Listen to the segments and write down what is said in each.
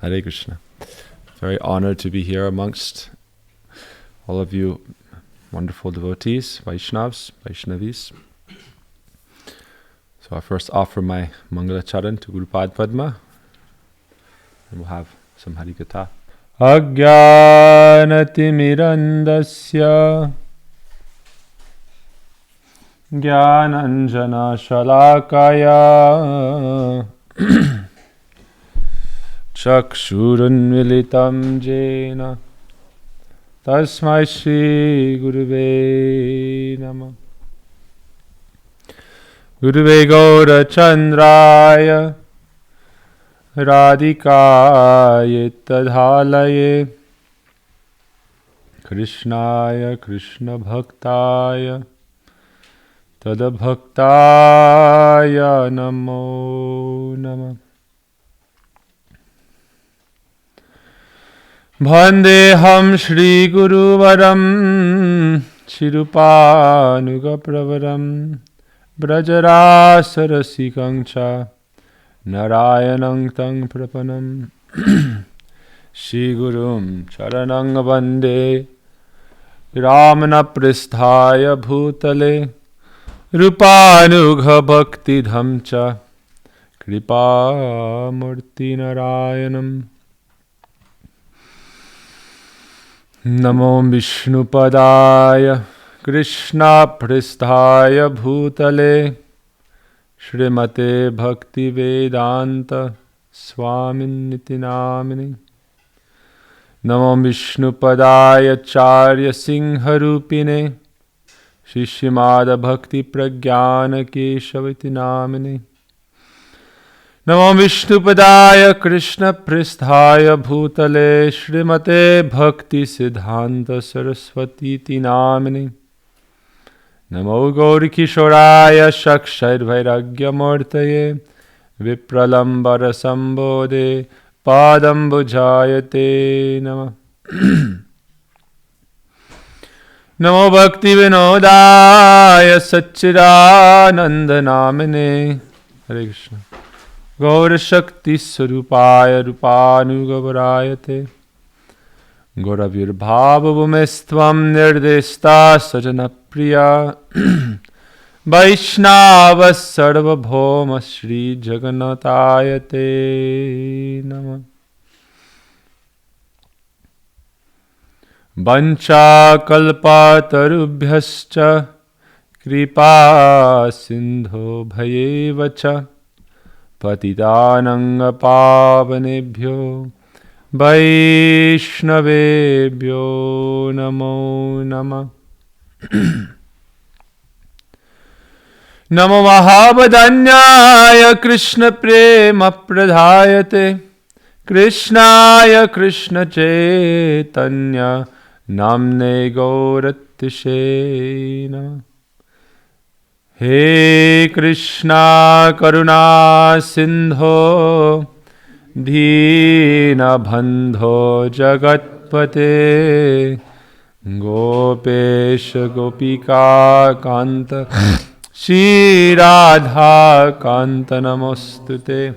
Hare Krishna. Very honored to be here amongst all of you wonderful devotees, Vaishnavis. So I first offer my Mangala Charan to Guru Pad Padma, and we'll have some Harigata. Ajnanatimirandasya Jnananjana Shalakaya Chakshurunmilitam Jena Tasmai Shri Guruve Namah. Guruve Gaura Chandraya Radhikaye Tadhalaye Krishnaya Krishna Bhaktaya Tadabhaktaya Namo Namah. Vandeham Shri Guru Varam Shirupanuga Pravaram Brajarasa Rasikancha Narayanang Tang Prapanam Shri Gurum Charanang Vande Ramana Pristhaya Bhutale Rupanugha Bhakti Dhamcha Kripa Murti Narayanam. Namo Vishnupadaya Krishna Pristhaya Bhutale Shrimate Bhakti Vedanta Swaminiti Namini. Namo Vishnupadaya Charya Singharupine Shishimada Bhakti Pragyana Keshaviti Namini. Namo Vishnupadaya Krishna Pristhaya Bhutale Shrimate Bhakti Siddhanta Saraswati Namini. Namo Gauri Kishoraya Shakshar Vairagya Murtaye Vipralambara Sambodhe Padambujayate Namah. Namo Bhakti Vinodaya Satchidananda Namine. Hare Krishna. Gaura Shakti Sarupaya Rupanugavarayate Gauravir Bhavavumestvam Nirdesta Sajana Priya Vaishnava Sarva Bhoma Shri Jagannatayate Namah. Vancha kalpatarubhyascha kripa sindho bhayevacha Patitanang pavanebhyo Vaishnavebhyo namo namah. Namo Mahabhadanyaya Krishna Prema Pradhayate Krishnaya Krishna Chaitanya Namne Gauratishe Namah. He Krishna Karuna Sindho Dina Bandho Jagatpate Gopesha Gopika Kanta Shri Radha Kanta Namostute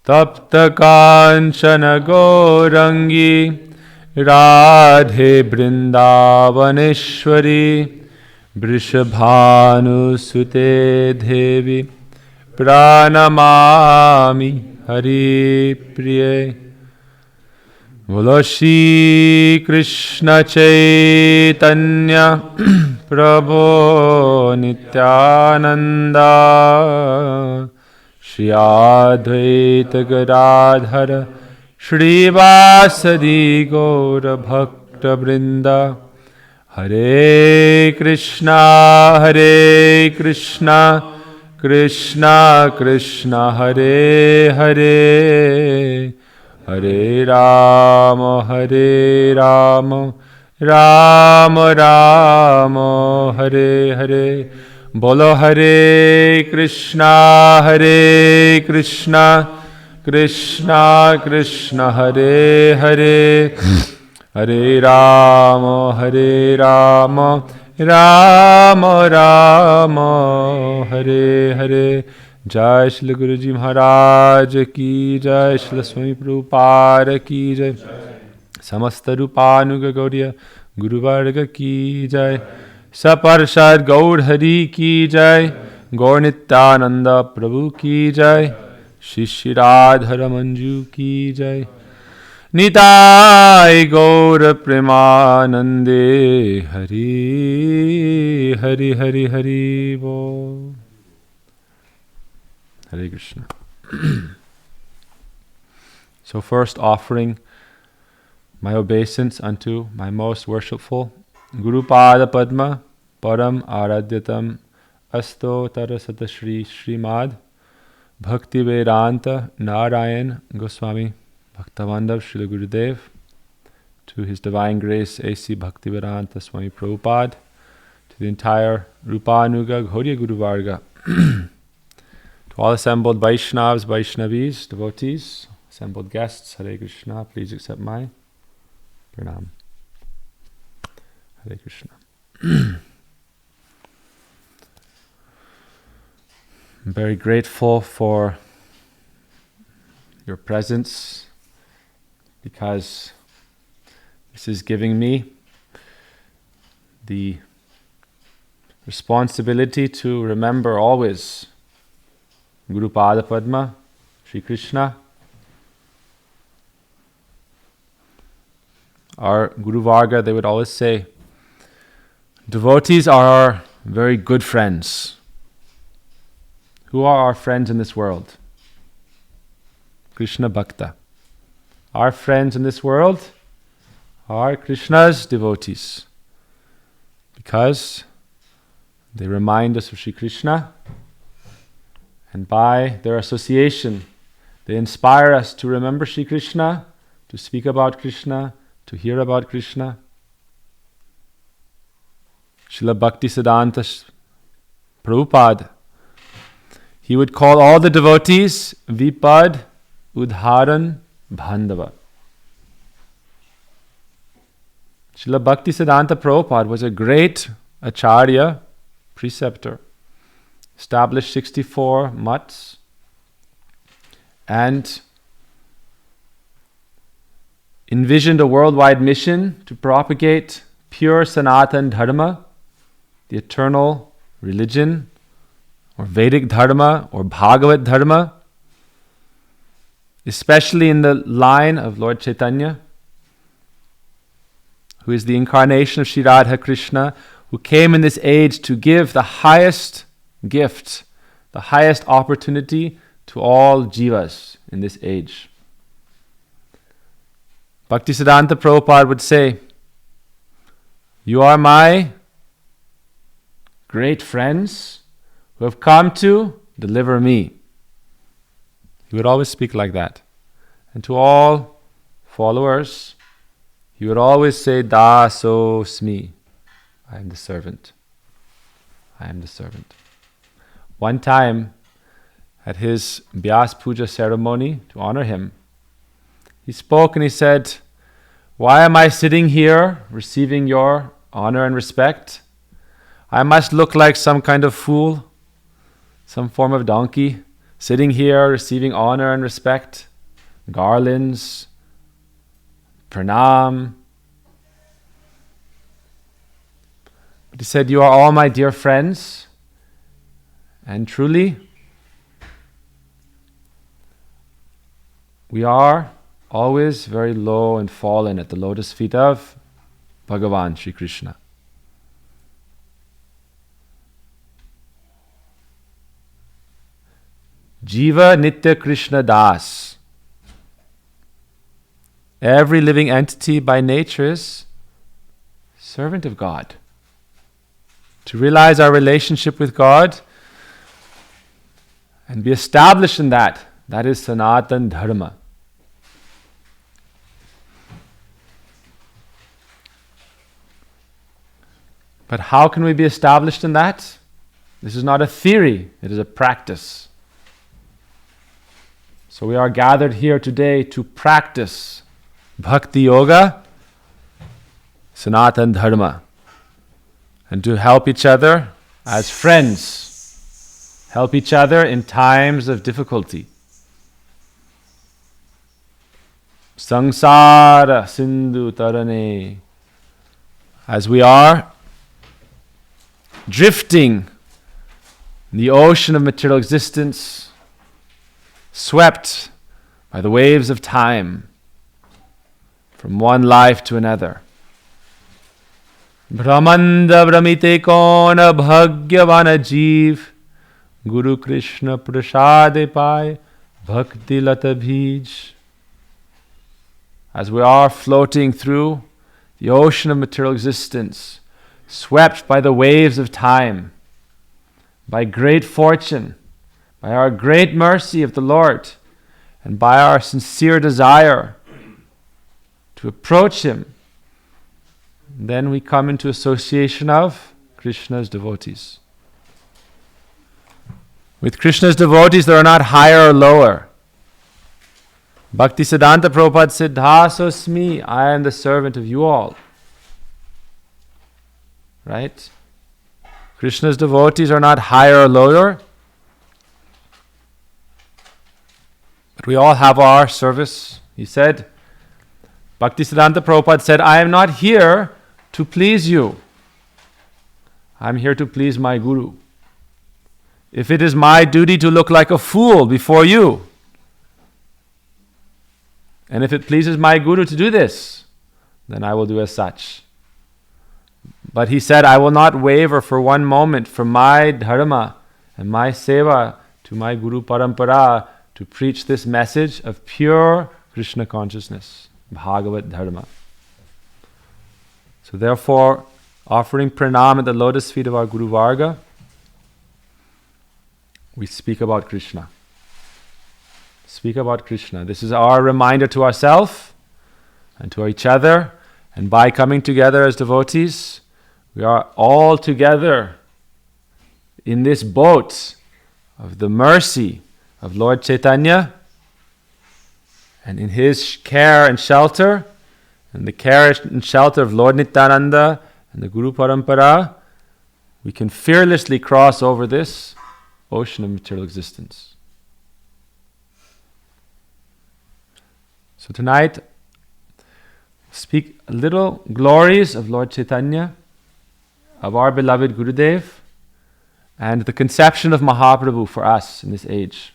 Tapta Kanchana Gaurangi Radhe Brindavaneshwari Vrishabhanu Sute Devi Pranamami Hari Priye. Bolo Shri Krishna Chaitanya Prabhu Nityananda Shri Advaita Gadadhara Shri Vasadi Gaura Bhakta Vrinda. Hare Krishna Krishna Krishna Hare Hare Hare Rama Rama Rama Hare Hare. Bolo Hare Krishna Krishna Krishna Hare Hare Hare Rama Rama Rama Hare Hare. Jai Shri Guruji Maharaj Ki Jai, Shri Swami Prabhupada Ki Jai, Samasta Rupanuga Gaudiya Guru Varga Ki Jai, Saparshad Gaur Hari Ki Jai, Gaur Nityananda Prabhu Ki Jai, Shri Radha Manju Ki Jai, Nitai Gaur Premanande Hari Hari Hari Hari Bo. Hare Krishna. So first offering my obeisance unto my most worshipful Guru Pada Padma Param Aradyatam Asto Tarasata Shri Srimad Bhakti Vedanta Narayan Goswami Bhakta Bandhav Srila Gurudev, to His Divine Grace A.C. Bhakti Vedanta Swami Prabhupada, to the entire Rupanuga Gaudiya Guru Varga, to all assembled Vaishnavas, Vaishnavis, devotees, assembled guests, Hare Krishna, please accept my Pranam. Hare Krishna. I'm very grateful for your presence, because this is giving me the responsibility to remember always Guru Pada Padma, Sri Krishna. Our Guru Varga, they would always say, devotees are our very good friends. Who are our friends in this world? Krishna Bhakta. Our friends in this world are Krishna's devotees, because they remind us of Sri Krishna, and by their association they inspire us to remember Sri Krishna, to speak about Krishna, to hear about Krishna. Srila Bhakti Siddhanta Prabhupada, he would call all the devotees Vipad Udharan Bandhava. Srila Bhakti Siddhanta Prabhupada was a great acharya, preceptor, established 64 mats, and envisioned a worldwide mission to propagate pure Sanatan Dharma, the eternal religion, or Vedic Dharma, or Bhagavad Dharma, especially in the line of Lord Chaitanya, who is the incarnation of Sri Radha Krishna, who came in this age to give the highest gift, the highest opportunity to all jivas in this age. Bhaktisiddhanta Prabhupada would say, you are my great friends who have come to deliver me. He would always speak like that. And to all followers, he would always say, Dasosmi. I am the servant. I am the servant. One time, at his Vyas Puja ceremony, to honor him, he spoke and he said, why am I sitting here receiving your honor and respect? I must look like some kind of fool, some form of donkey, sitting here receiving honor and respect, garlands, pranam. But he said, you are all my dear friends, and truly, we are always very low and fallen at the lotus feet of Bhagavan Sri Krishna. Jiva Nitya Krishna Das. Every living entity by nature is servant of God. To realize our relationship with God and be established in that is Sanatan Dharma. But how can we be established in that? This is not a theory, it is a practice. So we are gathered here today to practice Bhakti Yoga, Sanatan Dharma, and to help each other as friends help each other in times of difficulty. Sangsara Sindhu Tarane. As we are drifting in the ocean of material existence, swept by the waves of time from one life to another. Brahmanda Brahmite Kona Bhagyavana Jeev Guru Krishna Prasade Pai Bhakti Lata Bij. As we are floating through the ocean of material existence, swept by the waves of time, by great fortune, by our great mercy of the Lord, and by our sincere desire to approach Him, then we come into association of Krishna's devotees. With Krishna's devotees, there are not higher or lower. Bhaktisiddhanta Prabhupada said, Dasosmi, I am the servant of you all. Right? Krishna's devotees are not higher or lower, but we all have our service. He said, Bhaktisiddhanta Prabhupada said, I am not here to please you. I am here to please my Guru. If it is my duty to look like a fool before you, and if it pleases my Guru to do this, then I will do as such. But he said, I will not waver for one moment from my dharma and my seva to my Guru Parampara to preach this message of pure Krishna consciousness, Bhagavat Dharma. So therefore, offering pranam at the lotus feet of our Guru Varga, we speak about Krishna. Speak about Krishna. This is our reminder to ourselves and to each other. And by coming together as devotees, we are all together in this boat of the mercy of Lord Chaitanya, and in his care and shelter, and the care and shelter of Lord Nityananda and the Guru Parampara, we can fearlessly cross over this ocean of material existence. So tonight, speak a little glories of Lord Chaitanya, of our beloved Gurudev, and the conception of Mahaprabhu for us in this age.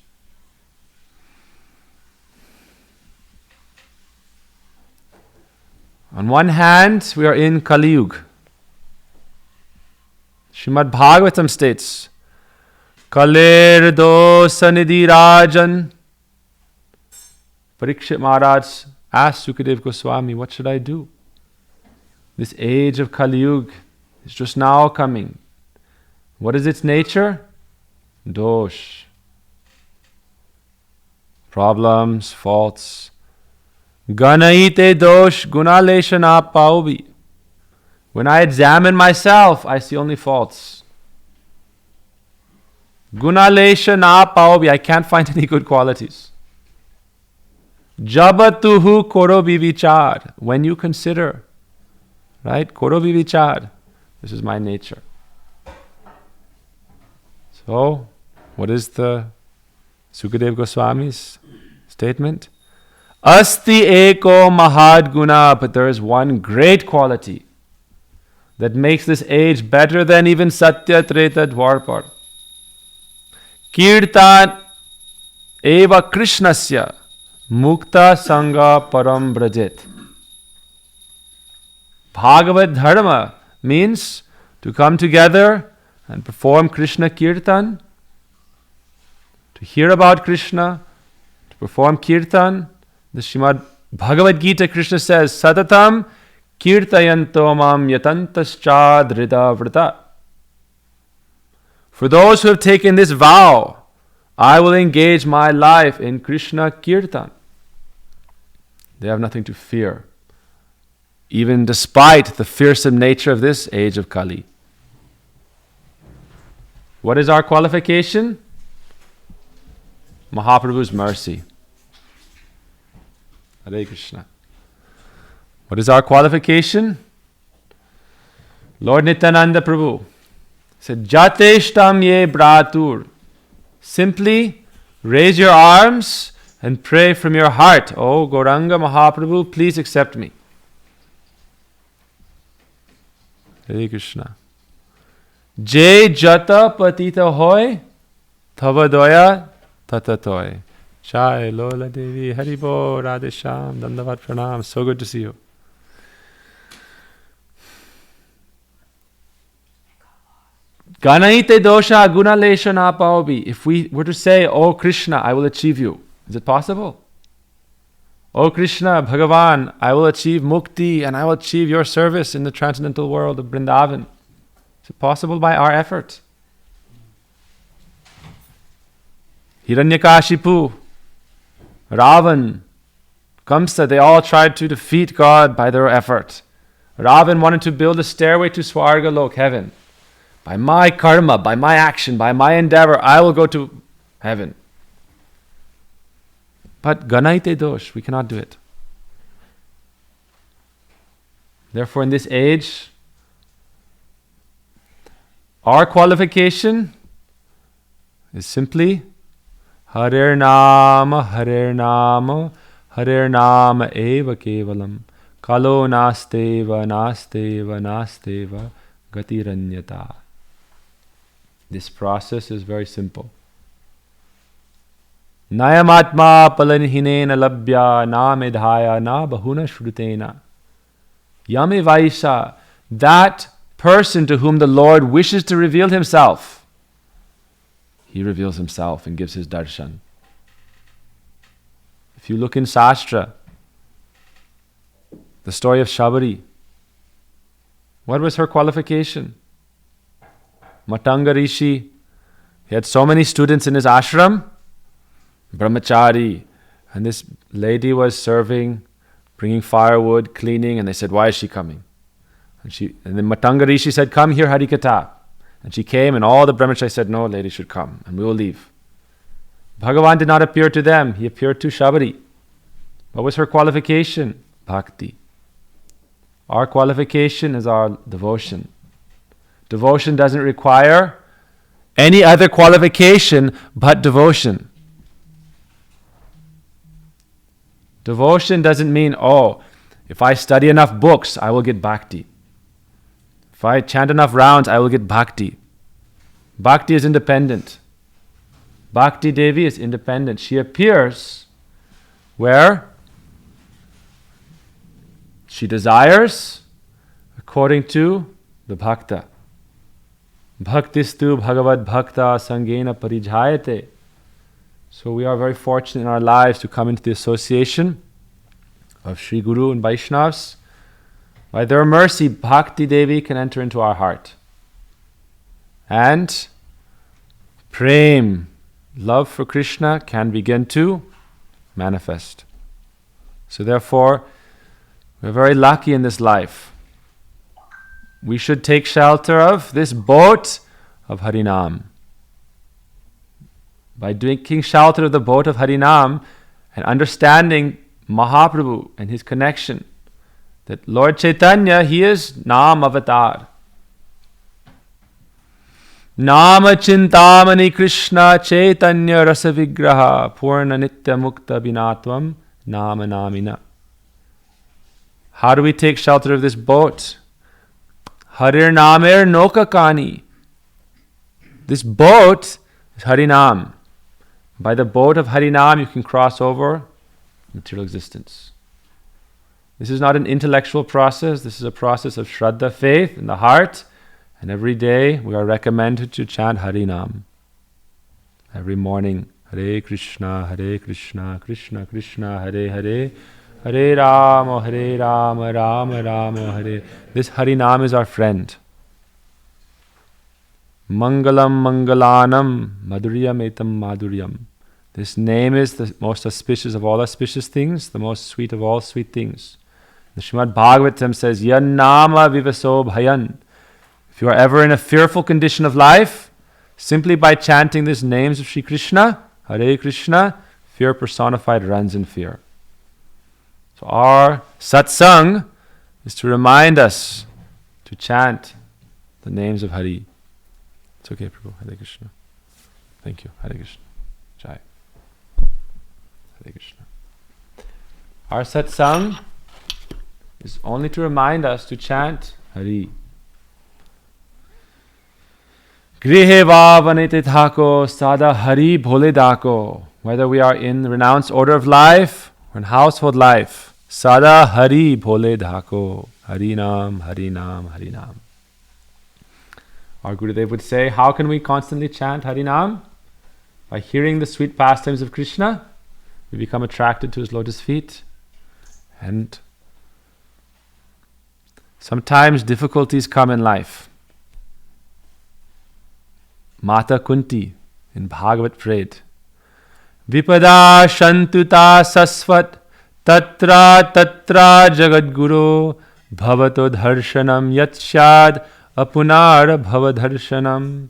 On one hand, we are in Kali Yuga. Srimad Bhagavatam states, Kaler dosa nidhi rajan. Parikshit Maharaj asked Sukadev Goswami, what should I do? This age of Kali Yuga is just now coming. What is its nature? Dosh. Problems, faults. Ganaite dosh gunaleshana paubi. When I examine myself, I see only faults. Gunaleshana paubi. I can't find any good qualities. Jabatuhu koro vivichar. When you consider, right? Koro vivichar. This is my nature. So, what is the Sukadev Goswami's statement? Asti eko mahad guna. But there is one great quality that makes this age better than even Satya Treta Dwarpar. Kirtan eva Krishnasya mukta sangha param brajet. Bhagavad Dharma means to come together and perform Krishna Kirtan, to hear about Krishna, to perform Kirtan. The Srimad Bhagavad Gita, Krishna says, Satatam kirtayanto mam yatantascha drita vrata. For those who have taken this vow, I will engage my life in Krishna Kirtan. They have nothing to fear, even despite the fearsome nature of this age of Kali. What is our qualification? Mahaprabhu's mercy. Hare Krishna. What is our qualification? Lord Nityananda Prabhu said, Jateshtam ye bratur simply raise your arms and pray from your heart. Oh, Gauranga Mahaprabhu, please accept me. Hare Krishna. Jai jata patita hoy, tavadoya tatatoy. Chai Lola Devi, Haribo, Radhesham, Dandavat Pranam. So good to see you. Ganaite dosha guna lesha na paobi. If we were to say, Oh Krishna, I will achieve you, is it possible? Oh Krishna, Bhagavan, I will achieve mukti and I will achieve your service in the transcendental world of Vrindavan. Is it possible by our effort? Hiranyakashipu, Ravan, Kamsa, they all tried to defeat God by their effort. Ravan wanted to build a stairway to Swarga Lok, heaven. By my karma, by my action, by my endeavor, I will go to heaven. But Ganaite dosh, we cannot do it. Therefore, in this age, our qualification is simply Harer Nama, Harer Nama, Harer Nama Eva Kevalam, Kalo Nasteva, Nasteva, Nasteva, Gatiranyata. This process is very simple. Nayam Atma Palanhinena Labhya Na Medhaya Na Bahuna Shrutena. Yame Vaisha, that person to whom the Lord wishes to reveal himself, he reveals himself and gives his darshan. If you look in Shastra, the story of Shabari, what was her qualification? Matanga Rishi, he had so many students in his ashram, brahmachari, and this lady was serving, bringing firewood, cleaning, and they said, why is she coming? And then Matanga Rishi said, come here, Harigata. And she came, and all the brahmacharis said, no, lady should come, and we will leave. Bhagavan did not appear to them, he appeared to Shabari. What was her qualification? Bhakti. Our qualification is our devotion. Devotion doesn't require any other qualification but devotion. Devotion doesn't mean, oh, if I study enough books, I will get bhakti. If I chant enough rounds, I will get bhakti. Bhakti is independent. Bhakti Devi is independent. She appears where she desires according to the bhakta. Bhaktistu bhagavad bhakta sangena parijhayate. So we are very fortunate in our lives to come into the association of Sri Guru and Vaishnavas. By their mercy, Bhakti Devi can enter into our heart. And Prem, love for Krishna, can begin to manifest. So therefore, we're very lucky in this life. We should take shelter of this boat of Harinam. By taking shelter of the boat of Harinam and understanding Mahaprabhu and his connection, that Lord Chaitanya, he is Nam Avatar. Nama Chintamani Krishna Chaitanya Rasa Vigraha Purna Nitya Mukta Binatvam Nama Namina. How do we take shelter of this boat? Harir Namer Nokakani. This boat is Harinam. By the boat of Harinam, you can cross over material existence. This is not an intellectual process. This is a process of Shraddha, faith in the heart. And every day we are recommended to chant Harinam. Every morning, Hare Krishna, Krishna Krishna, Hare Hare, Hare Rama, Rama Rama, Hare. This Harinam is our friend. Mangalam Mangalanam, Madhuryam Etam Madhuryam. This name is the most auspicious of all auspicious things, the most sweet of all sweet things. The Srimad Bhagavatam says, Yan Nama Vivaso Bhayan. If you are ever in a fearful condition of life, simply by chanting these names of Sri Krishna, Hare Krishna, fear personified runs in fear. So our satsang is to remind us to chant the names of Hari. It's okay, Prabhu. Hare Krishna. Thank you. Hare Krishna. Jai. Hare Krishna. Our satsang is only to remind us to chant Hari. Grihe vanite thako sada Hari bhole dako. Whether we are in renounced order of life or in household life, sada Hari bhole dhako. Harinam, Harinam, Harinam. Our Gurudev would say, how can we constantly chant Harinam? By hearing the sweet pastimes of Krishna, we become attracted to his lotus feet. And sometimes difficulties come in life. Mata Kunti in Bhagavat prayed, Vipada Shantuta Sasvat Tatra Tatra Jagadguru Bhavato Dharshanam Yatshad Apunar Bhavadharshanam.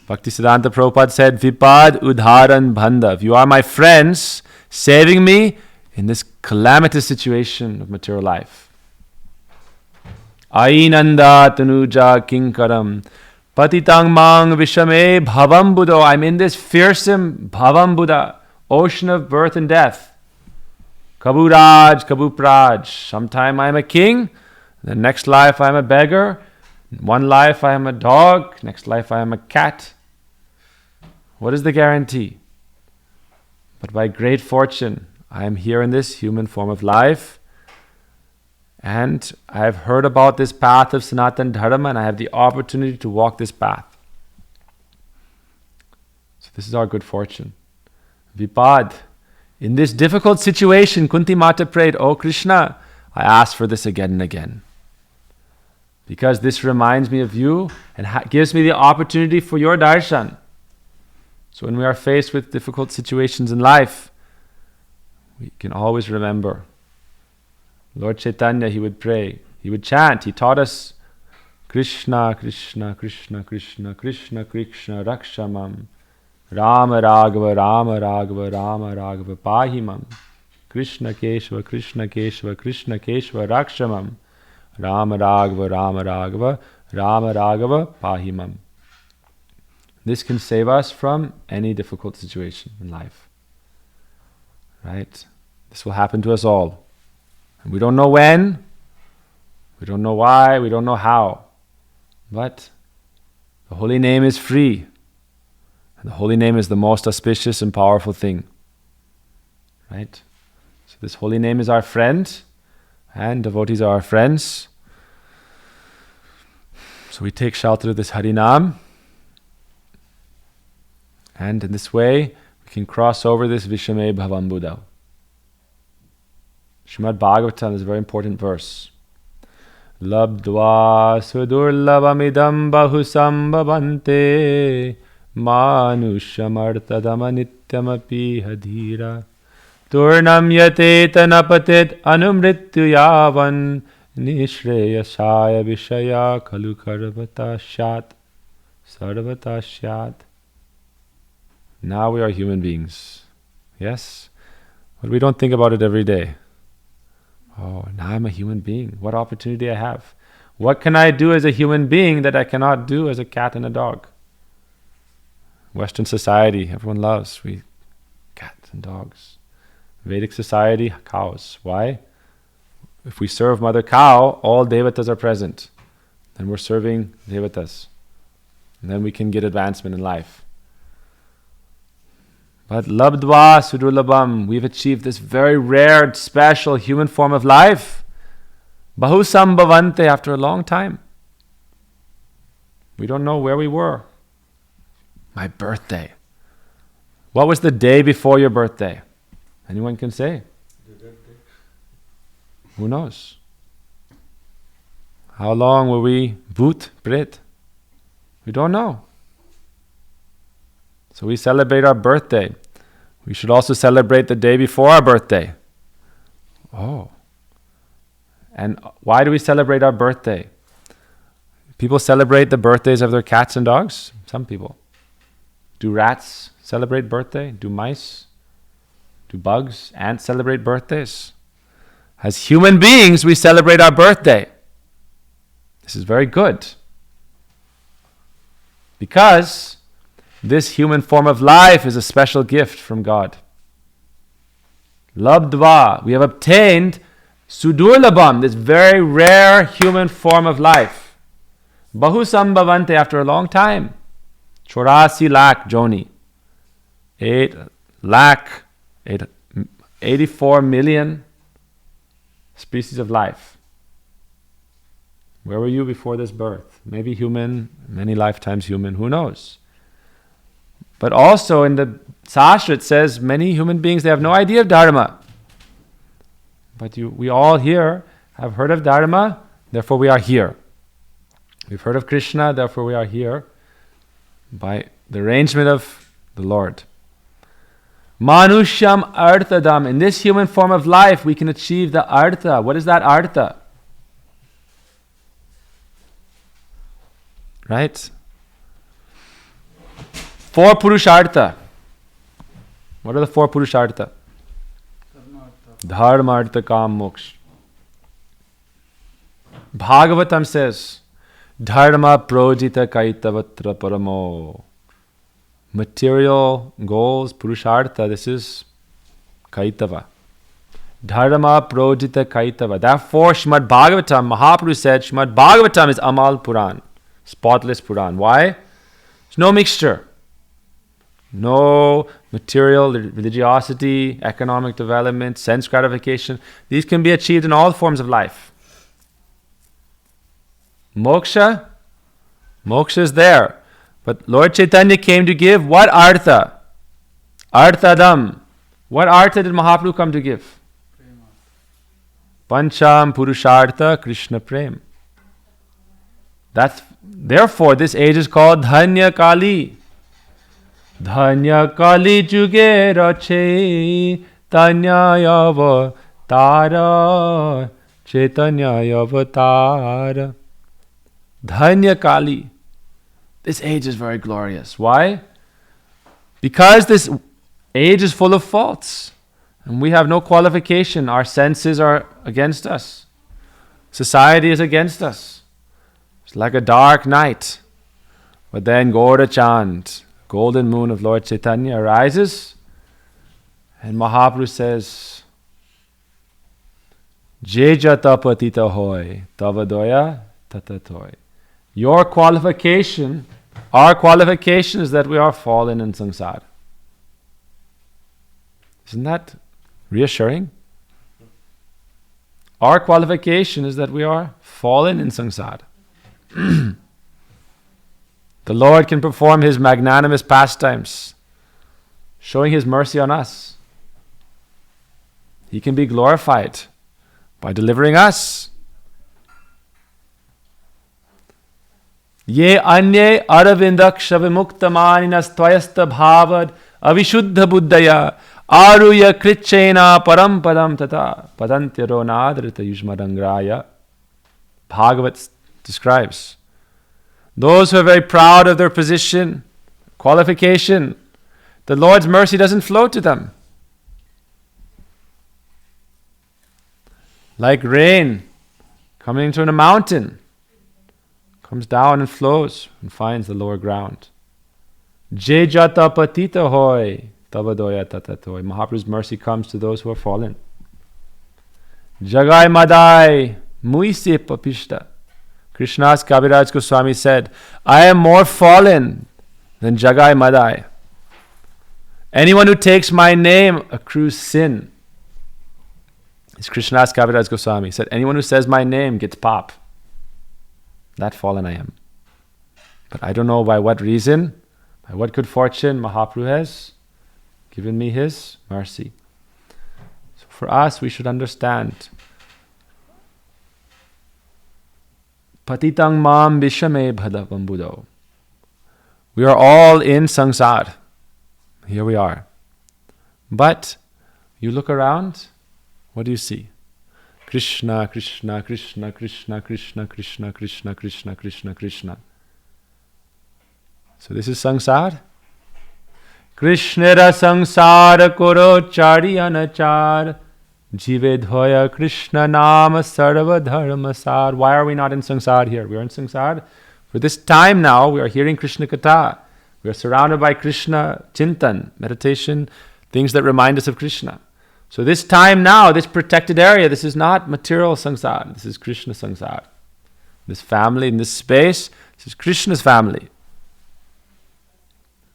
Bhaktisiddhanta Prabhupada said, Vipad Udharan Bandhav. You are my friends, saving me in this calamitous situation of material life. Ainanda Tanuja Kinkaram Patitang Mang Vishame Bhavam Buddha. I'm in this fearsome Bhavam Buddha, ocean of birth and death. Kaburaj, Kabupraj. Sometime I am a king, the next life I am a beggar, one life I am a dog, next life I am a cat. What is the guarantee? But by great fortune, I am here in this human form of life, and I have heard about this path of Sanatana Dharma, and I have the opportunity to walk this path. So this is our good fortune. Vipad. In this difficult situation, Kunti Mata prayed, Oh Krishna, I ask for this again and again. Because this reminds me of you and gives me the opportunity for your darshan. So when we are faced with difficult situations in life, we can always remember. Lord Chaitanya, he would pray, he would chant, he taught us Krishna, Krishna, Krishna, Krishna, Krishna, Krishna, Rakshamam. Rama Raghava, Rama Raghava, Rama Raghava, Pahimam. Krishna Keshava, Krishna Keshava, Krishna Keshava, Rakshamam. Rama Raghava, Rama Raghava, Rama Raghava, Pahimam. This can save us from any difficult situation in life. Right? This will happen to us all. And we don't know when, we don't know why, we don't know how. But the holy name is free. And the holy name is the most auspicious and powerful thing. Right? So this holy name is our friend, and devotees are our friends. So we take shelter of this Harinam, and in this way we can cross over this Vishame Bhavam Buddha. Srimad Bhagavatam is a very important verse. Labdva sudurlabamidam bahusambhavante Manushamartadama nityamapi hadhira Turnam yate tanapatit anumrityu yavan Nishreyasaya vishaya kalu karvata shat Sarvata shat. Now we are human beings. Yes? But we don't think about it every day. Oh, now I'm a human being. What opportunity I have. What can I do as a human being that I cannot do as a cat and a dog? Western society, everyone loves cats and dogs. Vedic society, cows. Why? If we serve Mother Cow, all devatas are present. Then we're serving devatas. And then we can get advancement in life. But labdva sudurlabham, we've achieved this very rare, special human form of life. Bahusambhavante, after a long time. We don't know where we were. My birthday. What was the day before your birthday? Anyone can say? Who knows? How long were we bhut, pret? We don't know. So we celebrate our birthday. We should also celebrate the day before our birthday. Oh. And why do we celebrate our birthday? People celebrate the birthdays of their cats and dogs. Some people. Do rats celebrate birthday? Do mice? Do bugs, ants celebrate birthdays? As human beings, we celebrate our birthday. This is very good. Because this human form of life is a special gift from God. Labdva, we have obtained Sudurlabham, this very rare human form of life. Bahusambhavante, after a long time. 84 lakh Joni. 84 million species of life. Where were you before this birth? Maybe human, many lifetimes human, who knows? But also in the Sastra it says many human beings, they have no idea of Dharma. But we all here have heard of Dharma, therefore we are here. We've heard of Krishna, therefore we are here by the arrangement of the Lord. Manusham arthadam. In this human form of life, we can achieve the artha. What is that artha? Right? 4 Purushartha. What are the 4 Purushartha? Dharma, artha, kam, moksha. Bhagavatam says, Dharma projita kaitavatra paramo. Material goals, Purushartha, this is kaitava. Dharma projita kaitava. Therefore, Srimad Bhagavatam, Mahaprabhu said, Srimad Bhagavatam is Amal Puran, spotless Puran. Why? There's no mixture. No material, religiosity, economic development, sense gratification. These can be achieved in all forms of life. Moksha is there. But Lord Chaitanya came to give what artha? Arthadam. What artha did Mahaprabhu come to give? Pancham Purushartha Krishna Prem. Therefore, this age is called Dhanya Kali. Dhanya Kali Juge Rache Tanya Yavatara Chaitanya Yavatara. Dhanya Kali. This age is very glorious. Why? Because this age is full of faults. And we have no qualification. Our senses are against us. Society is against us. It's like a dark night. But then Gaura Chand, golden moon of Lord Chaitanya, arises. And Mahaprabhu says, Jeja tapatita hoy, tavadoya tatatoy. Your qualification, our qualification is that we are fallen in samsara. Isn't that reassuring? Our qualification is that we are fallen in samsara. The Lord can perform His magnanimous pastimes, showing His mercy on us. He can be glorified by delivering us. Ye anye aravindaksha vimuktamaninas tvayasta bhavad avishuddha buddhaya aruya krichena parampadam tata padantyaro nadrita yujmadangraya. Bhagavat describes those who are very proud of their position, qualification. The Lord's mercy doesn't flow to them. Like rain coming into a mountain, comes down and flows and finds the lower ground. Je jata patita hoy, tavadoya tatatoy. Mahaprabhu's mercy comes to those who are fallen. Jagai madai, muise papishta. Krishna's Kaviraj Goswami said, I am more fallen than Jagai Madai. Anyone who takes my name accrues sin. It's Krishna's Kaviraj Goswami said, anyone who says my name gets pop. That fallen I am. But I don't know by what reason, by what good fortune Mahaprabhu has given me His mercy. So for us, we should understand. Patitang mam vishame bhadavam buddho. We are all in samsara. Here we are. But you look around, what do you see? Krishna, Krishna, Krishna, Krishna, Krishna, Krishna, Krishna, Krishna, Krishna, Krishna. So this is samsara. Krishnera samsara koro chari anachar. Jive dhoya Krishna nama sarva dharma sar. Why are we not in samsara here? We are in samsara For this time now, we are hearing Krishna Katha. We are surrounded by Krishna Chintan, meditation, things that remind us of Krishna. So this time now, this protected area, this is not material samsara. This is Krishna samsara. This family, in this space, this is Krishna's family.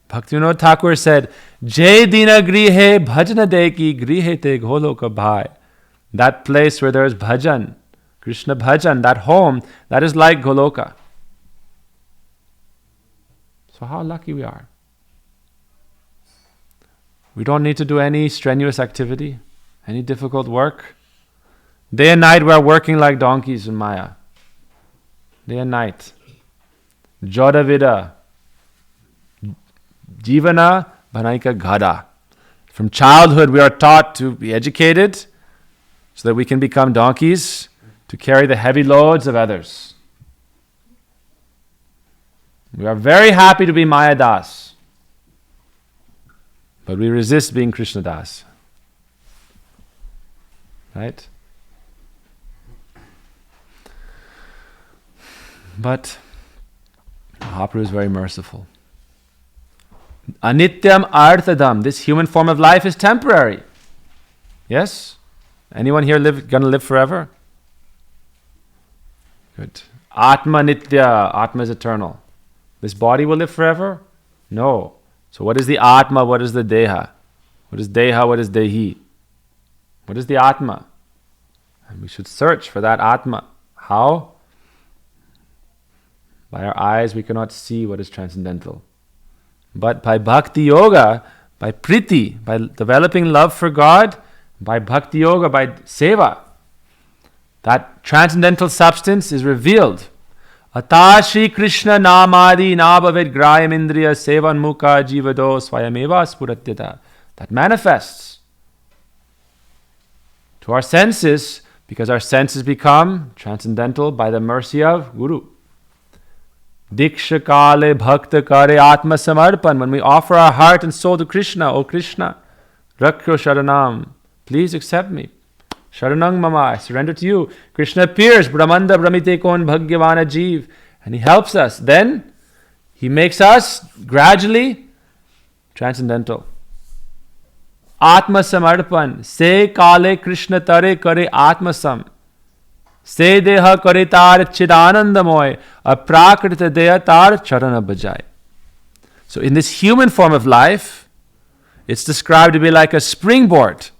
Bhaktivinoda Thakur said, Jai dina grihe bhajana deki grihe te goloka bhai. That place where there is bhajan, Krishna bhajan, that home, that is like Goloka. So how lucky we are. We don't need to do any strenuous activity, any difficult work. Day and night we are working like donkeys in Maya. Day and night. Joda vida. Jivana bhanaika ghada. From childhood we are taught to be educated so that we can become donkeys to carry the heavy loads of others. We are very happy to be Maya Das, but we resist being Krishna Das. Right? But Mahaprabhu is very merciful. Anityam arthadam. This human form of life is temporary. Yes? Anyone here gonna live forever? Good. Atma nitya. Atma is eternal. This body will live forever? No. So what is the Atma? What is the Deha? What is Deha? What is Dehi? What is the Atma? And we should search for that Atma. How? By our eyes we cannot see what is transcendental. But by Bhakti Yoga, by Priti, by developing love for God, by Bhakti Yoga, by Seva, that transcendental substance is revealed. Atashi Krishna namadi nabhavid grayam indriya sevan mukha jivado swayameva spuratyata. That manifests to our senses, because our senses become transcendental by the mercy of Guru. Diksha kale bhakta kare atma samarpan. When we offer our heart and soul to Krishna, O Krishna, rakho sharanam, please accept me. Sharanang mama, I surrender to you. Krishna appears, Brahmanda Brahmite kon bhagyavana jeev, and he helps us. Then he makes us gradually transcendental. Atma samarpan, se kale Krishna tare kare atma sam. Se deha kare tar chidanandamoy, aprakrita deha tar charana bajai. So in this human form of life, it's described to be like a springboard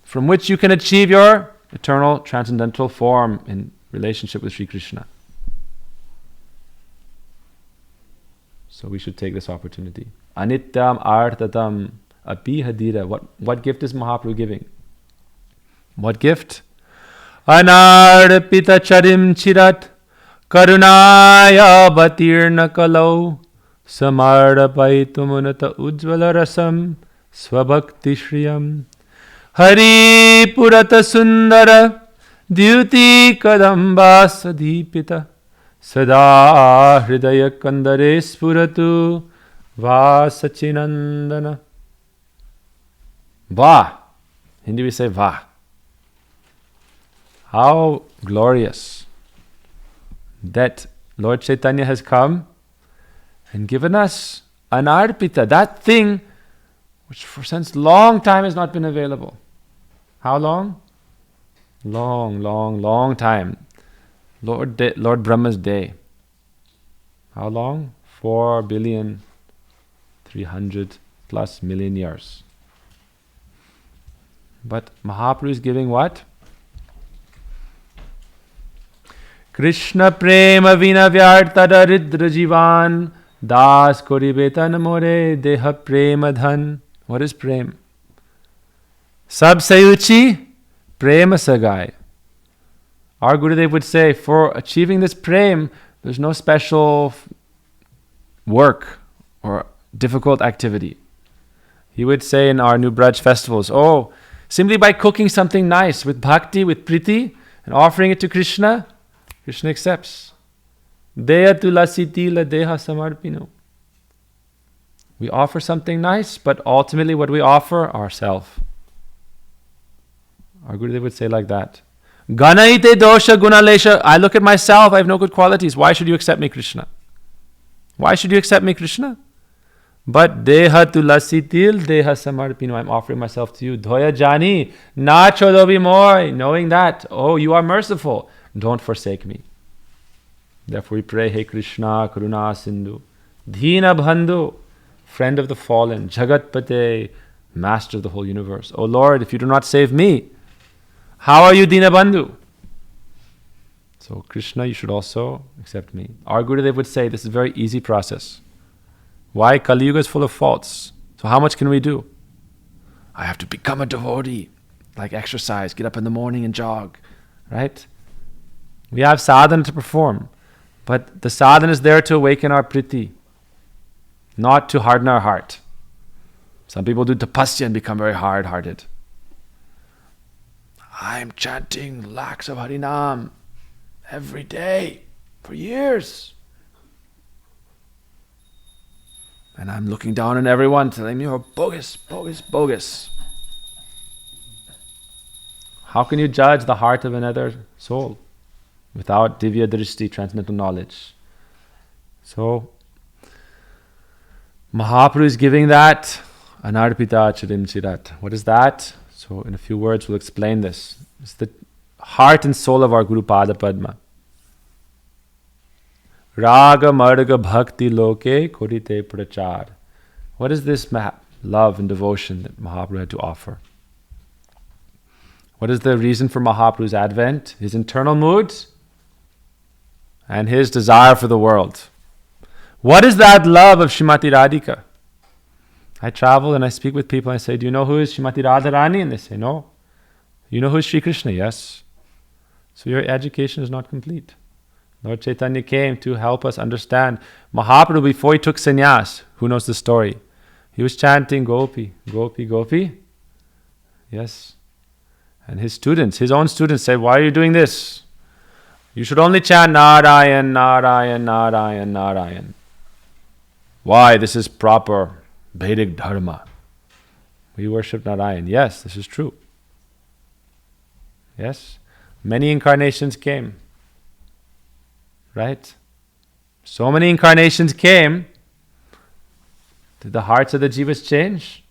from which you can achieve your eternal transcendental form in relationship with Sri Krishna. So we should take this opportunity. Anityam artatam api hadira. What gift is Mahaprabhu giving? What gift? Anarpita charim chirat karunaya batirna kalau samarapaitu ujjvala rasam swabhakti shriyam Hari purata sundara dyuti kadamba sadipita sada hridaya kandare spuratu va sachinandana. Va. Hindi we say va. How glorious that Lord Chaitanya has come and given us Anarpita, that thing which for since long time has not been available. How long? Long time. Lord Brahma's day. How long? 4,300,000,000+ million years. But Mahaprabhu is giving what? Krishna prema vina vyartada ridra jivan das koribetan more deha prema dhan. What is prem? Sab sayuchi prema sagai. Our Gurudev would say, for achieving this prem, there's no special work or difficult activity. He would say in our new Braj festivals, simply by cooking something nice with bhakti, with priti, and offering it to Krishna, Krishna accepts. Deya tulasitila deha samarpino. We offer something nice, but ultimately what we offer, ourself. Our Gurudev would say like that. Ganaite dosha gunalesha. I look at myself, I have no good qualities. Why should you accept me, Krishna? Why should you accept me, Krishna? But deha tulasi til deha samarpino. I'm offering myself to you. Dhoya jani na chodobi moy. Knowing that, oh, you are merciful. Don't forsake me. Therefore we pray, Hey Krishna, Karuna Sindhu, Dheena Bandhu, friend of the fallen, Jagatpate, master of the whole universe. Oh Lord, if you do not save me, how are you Dheena Bandhu? So Krishna, you should also accept me. Our Gurudev would say this is a very easy process. Why? Kali Yuga is full of faults. So how much can we do? I have to become a devotee, like exercise, get up in the morning and jog, right? We have sadhana to perform. But the sadhana is there to awaken our priti, not to harden our heart. Some people do tapasya and become very hard-hearted. I'm chanting lakhs of Harinam every day for years. And I'm looking down on everyone, telling me, you're bogus, bogus, bogus. How can you judge the heart of another soul without divya drishti, transcendental knowledge? So, Mahaprabhu is giving that Anarpita Charim Chirat. What is that? So, in a few words, we'll explain this. It's the heart and soul of our Guru Pada Padma. Raga Marga Bhakti Loke Korite Prachar. What is this love and devotion that Mahaprabhu had to offer? What is the reason for Mahaprabhu's advent? His internal moods and his desire for the world. What is that love of Srimati Radhika? I travel and I speak with people and I say, do you know who is Srimati Radharani? And they say, no. You know who is Sri Krishna? Yes. So your education is not complete. Lord Chaitanya came to help us understand. Mahaprabhu, before he took sannyas, who knows the story? He was chanting Gopi, Gopi, Gopi. Yes. And his students, his own students said, why are you doing this? You should only chant Narayan, Narayan, Narayan, Narayan. Why? This is proper Vedic Dharma. We worship Narayan. Yes, this is true. Yes. Many incarnations came. Right? So many incarnations came. Did the hearts of the jivas change?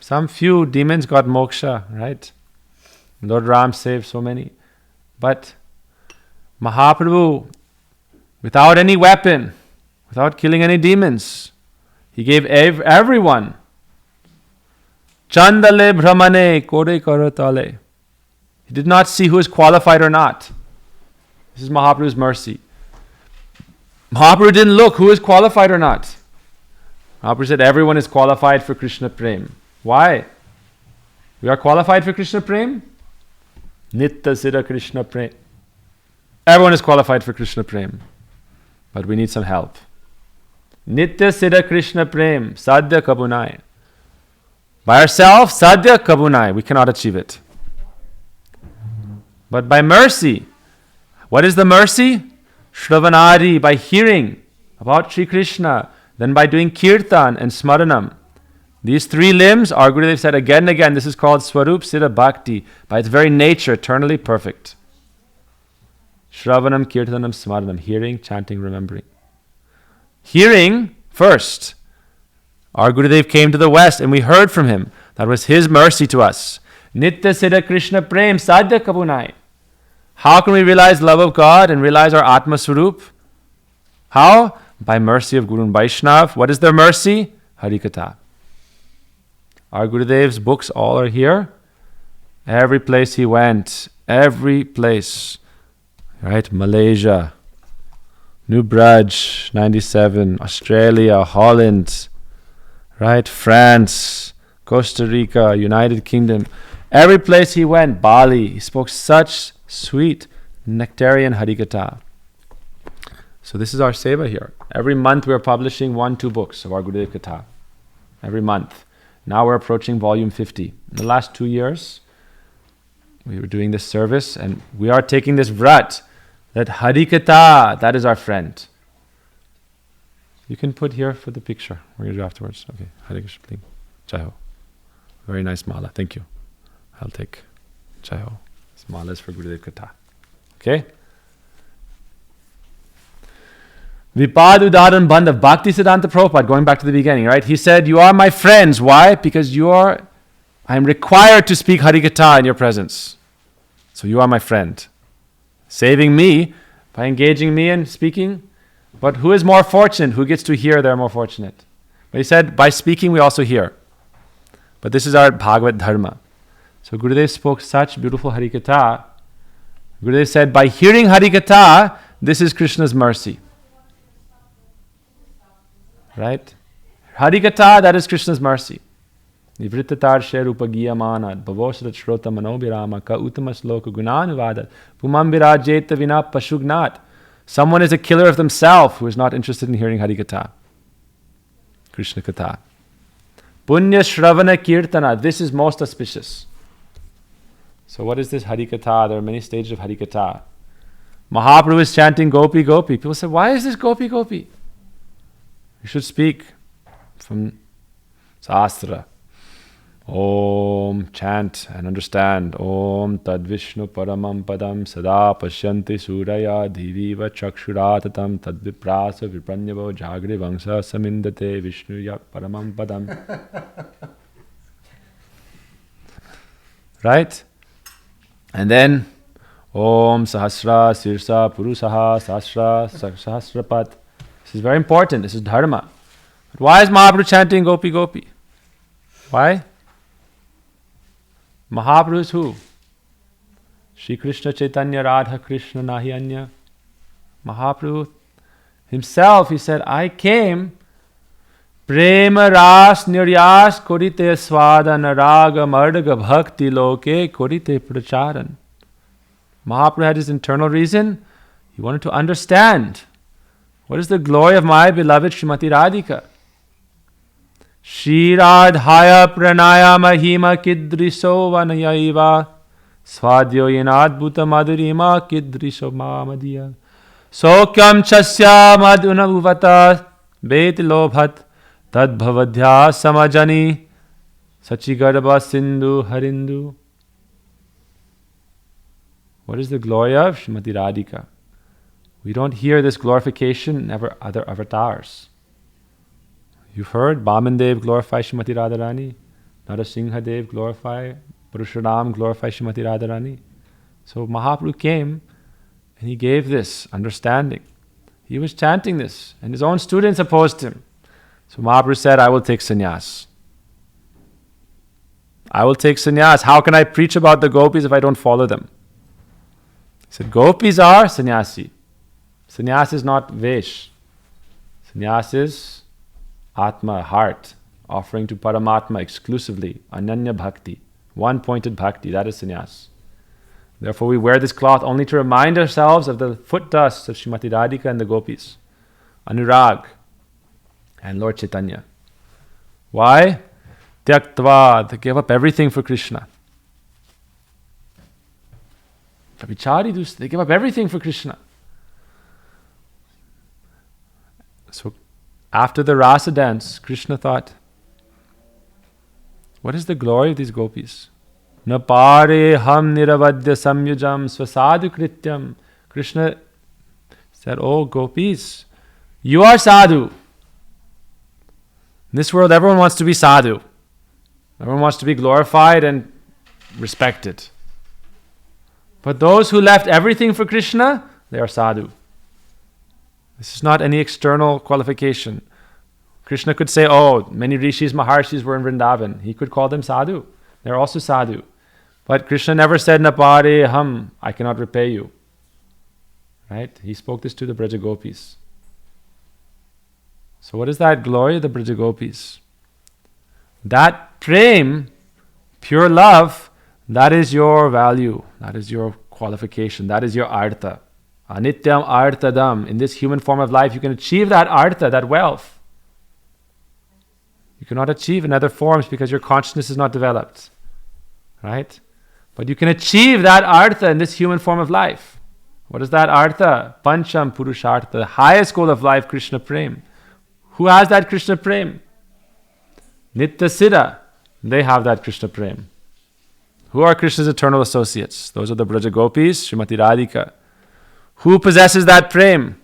Some few demons got moksha, right? Lord Ram saved so many. But Mahaprabhu, without any weapon, without killing any demons, he gave everyone Chandale Brahmane Kore Karatale. He did not see who is qualified or not. This is Mahaprabhu's mercy. Mahaprabhu didn't look who is qualified or not. Mahaprabhu said everyone is qualified for Krishna Prem. Why? We are qualified for Krishna Prem? Nitta Siddha Krishna Prem. Everyone is qualified for Krishna Prem. But we need some help. Nitya Siddha Krishna Prem, Sadhya Kabunai. By ourselves, Sadhya Kabunai. We cannot achieve it. But by mercy. What is the mercy? Shravanadi, by hearing about Sri Krishna, then by doing kirtan and smaranam. These three limbs, our Gurudev said again and again, this is called Swarup Siddha Bhakti, by its very nature, eternally perfect. Shravanam, kirtanam, smaranam, hearing, chanting, remembering. Hearing first. Our Gurudev came to the West and we heard from him. That was his mercy to us. Nitya Siddha Krishna Prem Sadhya Kabunai. How can we realize love of God and realize our Atma Swarup? How? By mercy of Guru and Vaishnav. What is their mercy? Harigata. Our Gurudev's books all are here. Every place he went, every place. Right? Malaysia, New Braj, 97, Australia, Holland, right? France, Costa Rica, United Kingdom. Every place he went, Bali, he spoke such sweet nectarian Harigata. So this is our seva here. Every month we are publishing 1-2 books of our Gurudev Katha. Every month. Now we're approaching volume 50. In the last 2 years, we were doing this service and we are taking this vrat that Harikatha, that is our friend. You can put here for the picture. We're going to do afterwards. Okay, Hare Krishna, please. Jai Ho. Very nice mala. Thank you. I'll take Jai Ho. Mala is for Gurudev Katha. Okay? Vipad Udaran Bandhav, Bhakti Siddhanta Prabhupada, going back to the beginning, right? He said, you are my friends. Why? Because I'm required to speak Harigata in your presence. So you are my friend. Saving me by engaging me in speaking. But who is more fortunate? Who gets to hear, they're more fortunate. But he said, by speaking we also hear. But this is our Bhagavad Dharma. So Gurudev spoke such beautiful Harikatha. Gurudev said, by hearing Harikatha, this is Krishna's mercy. Right? Harikatha, that is Krishna's mercy. Nivrittatar sher upagiyamanad bhavosrat shrota manobirama ka uttamas loka gunanuvadat pumam virajeta vina pashugnat. Someone is a killer of themselves who is not interested in hearing Harikatha. Krishna Katha. Punya Shravana Kirtana. This is most auspicious. So what is this Harikatha? There are many stages of Harikatha. Mahaprabhu is chanting Gopi Gopi. People say, why is this Gopi Gopi? You should speak from Sastra. Om, chant and understand. Om tad Vishnu paramam padam sada pashyanti suraya dhiviva chakshuratatam tad viprasa vipranyavo jagri vangsa samindate Vishnu ya paramam padam. Right? And then Om sahasra sirsa purusaha sahasrapat. This is very important. This is dharma. But why is Mahaprabhu chanting Gopi Gopi? Why? Mahaprabhu is who? Shri Krishna Chaitanya Radha Krishna nahi anya. Mahaprabhu himself, he said, I came prema ras niryas korite swadana raga mardaga bhakti loke korite pracharan. Mahaprabhu had his internal reason. He wanted to understand what is the glory of my beloved Srimati Radhika. Shiradhaya pranaya mahima kidriso vanayaiva swadyo yenadbhuta madhurima kidriso mamadiya sokyam chasya madunavuvata beti lobhat tadbhavadhya samajani sachigarbha sindhu harindu. What is the glory of Srimati Radhika? We don't hear this glorification in other avatars. You've heard Bamandev glorify Srimati Radharani, Narasingha Dev glorify, Purusha Dharma glorify Srimati Radharani. So Mahaprabhu came and he gave this understanding. He was chanting this and his own students opposed him. So Mahaprabhu said, I will take sannyas. I will take sannyas. How can I preach about the gopis if I don't follow them? He said, gopis are sannyasi. Sannyas is not vesh. Sannyas is Atma, heart, offering to Paramatma exclusively, Ananya Bhakti, one-pointed Bhakti, that is sannyas. Therefore we wear this cloth only to remind ourselves of the foot dust of Srimati Radhika and the gopis, Anurag, and Lord Chaitanya. Why? Tyaktva, they gave up everything for Krishna. Vichari, they gave up everything for Krishna. So after the rasa dance, Krishna thought, what is the glory of these gopis? Na pare ham niravadya samyujam swasadu krityam. Krishna said, oh gopis, you are sadhu. In this world, everyone wants to be sadhu. Everyone wants to be glorified and respected. But those who left everything for Krishna, they are sadhu. This is not any external qualification. Krishna could say, oh, many rishis, maharshis were in Vrindavan. He could call them sadhu. They're also sadhu. But Krishna never said, Napare ham, I cannot repay you. Right? He spoke this to the Braja Gopis. So what is that glory of the Braja Gopis? That prem, pure love, that is your value. That is your qualification. That is your artha. Anityam artadam. In this human form of life, you can achieve that artha, that wealth. You cannot achieve in other forms because your consciousness is not developed. Right? But you can achieve that artha in this human form of life. What is that artha? Pancham Purushartha, the highest goal of life, Krishna Prem. Who has that Krishna Prem? Nitya Siddha, they have that Krishna Prem. Who are Krishna's eternal associates? Those are the Braja Gopis, Srimati Radhika. Who possesses that prem?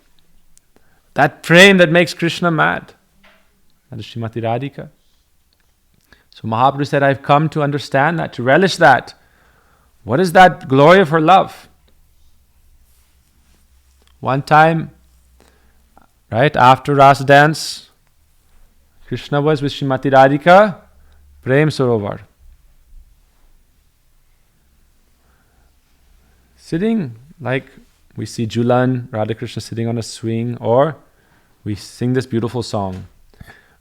That prem that makes Krishna mad. That is Srimati Radhika. So Mahaprabhu said, I've come to understand that, to relish that. What is that glory of her love? One time, right, after Ras dance, Krishna was with Srimati Radhika, Prem Sarovar. Sitting like we see Julan, Radha Krishna sitting on a swing, or we sing this beautiful song.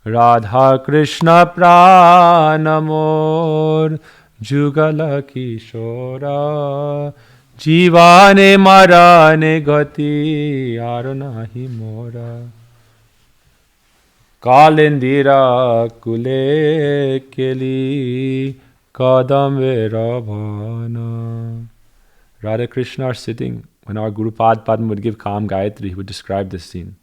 Radha Krishna Pranamor Jugala Kishora Jivane Marane Gati Arunahi Mora Kalindira Kule Keli Kadam Veravana. Radha Krishna are sitting. When our Guru Padma would give Kam Gayatri, he would describe this scene.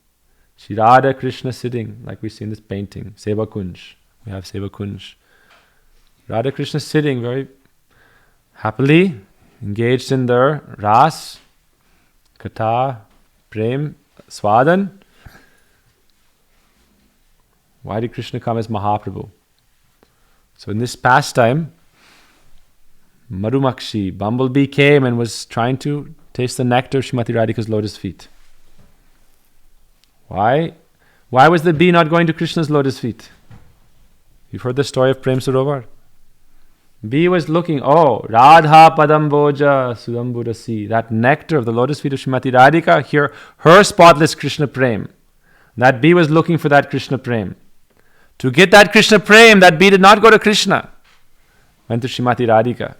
Shri Radha Krishna sitting, like we see in this painting, Seva Kunj. We have Seva Kunj. Radha Krishna sitting very happily, engaged in their ras, katha, prem, swadan. Why did Krishna come as Mahaprabhu? So in this pastime, Marumakshi, bumblebee, came and was trying to taste the nectar of Srimati Radhika's lotus feet. Why? Why was the bee not going to Krishna's lotus feet? You've heard the story of Prem Sarovar. Bee was looking, Radha Padamboja Sudamburasi, that nectar of the lotus feet of Srimati Radhika, here, her spotless Krishna Prem. That bee was looking for that Krishna Prem. To get that Krishna Prem, that bee did not go to Krishna. Went to Srimati Radhika.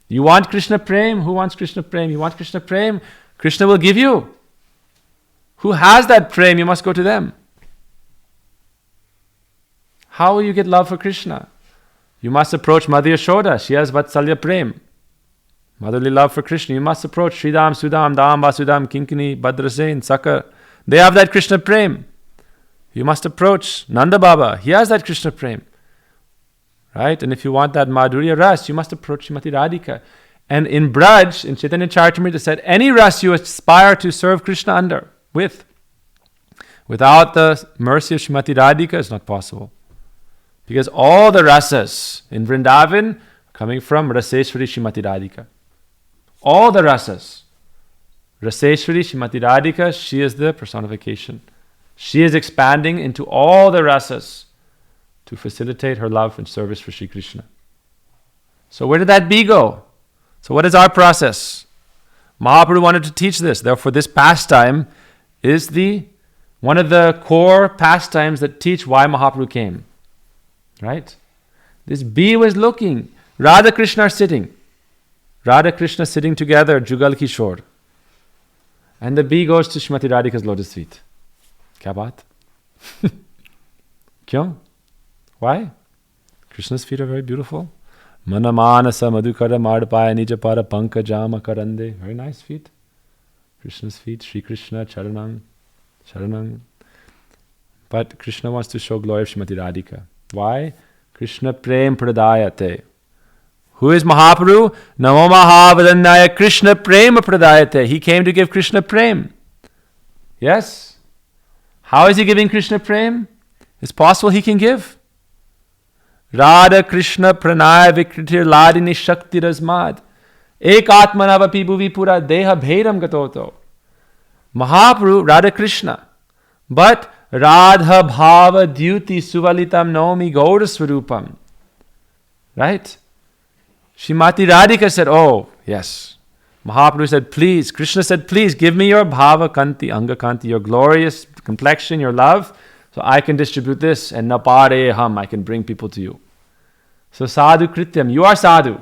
You want Krishna Prem? Who wants Krishna Prem? You want Krishna Prem? Krishna will give you. Who has that prem? You must go to them. How will you get love for Krishna? You must approach Madhya Yashoda. She has Vatsalya Prem. Motherly love for Krishna. You must approach Sridham, Sudam, Dam, Vasudam, Kinkini, Bhadrasen, Sakar. They have that Krishna Prem. You must approach Nanda Baba. He has that Krishna Prem. Right? And if you want that Madhurya Ras, you must approach Srimati Radhika. And in Braj, in Chaitanya Charitamrita said, any ras you aspire to serve Krishna under, without the mercy of Srimati Radhika, it's not possible. Because all the rasas in Vrindavan are coming from Raseshwari Srimati Radhika. All the rasas. Raseshwari Srimati Radhika, she is the personification. She is expanding into all the rasas to facilitate her love and service for Sri Krishna. So where did that bee go? So what is our process? Mahaprabhu wanted to teach this. Therefore, this pastime is one of the core pastimes that teach why Mahaprabhu came. Right? This bee was looking. Radha Krishna are sitting. Radha Krishna sitting together, Jugal Kishore. And the bee goes to Srimati Radhika's lotus feet. Kya baat? Kyun? Why? Krishna's feet are very beautiful. Manamanasa madhukara madpaya nijapara pankajama karande. Very nice feet. Krishna's feet, Sri Krishna, Charanang. But Krishna wants to show glory of Srimati Radhika. Why? Krishna Prem Pradayate. Who is Mahaprabhu? Namo Mahavadanyaya Krishna Prema Pradayate. He came to give Krishna Prem. Yes? How is he giving Krishna Prem? It's possible he can give. Radha Krishna Pranaya Vikritir Ladini Shakti Razmad. Ek Atmanavapi Bhuvi Pura Deha Bhedam Gatoto. Mahaprabhu, Radha Krishna. But Radha Bhava Dyuti Suvalitam Naomi Gaura Swarupam. Right? Srimati Radhika said, yes. Mahaprabhu said, please. Krishna said, please give me your Bhava Kanti, Anga Kanti, your glorious complexion, your love, so I can distribute this, and Napare Ham, I can bring people to you. So Sadhu Krityam, you are Sadhu.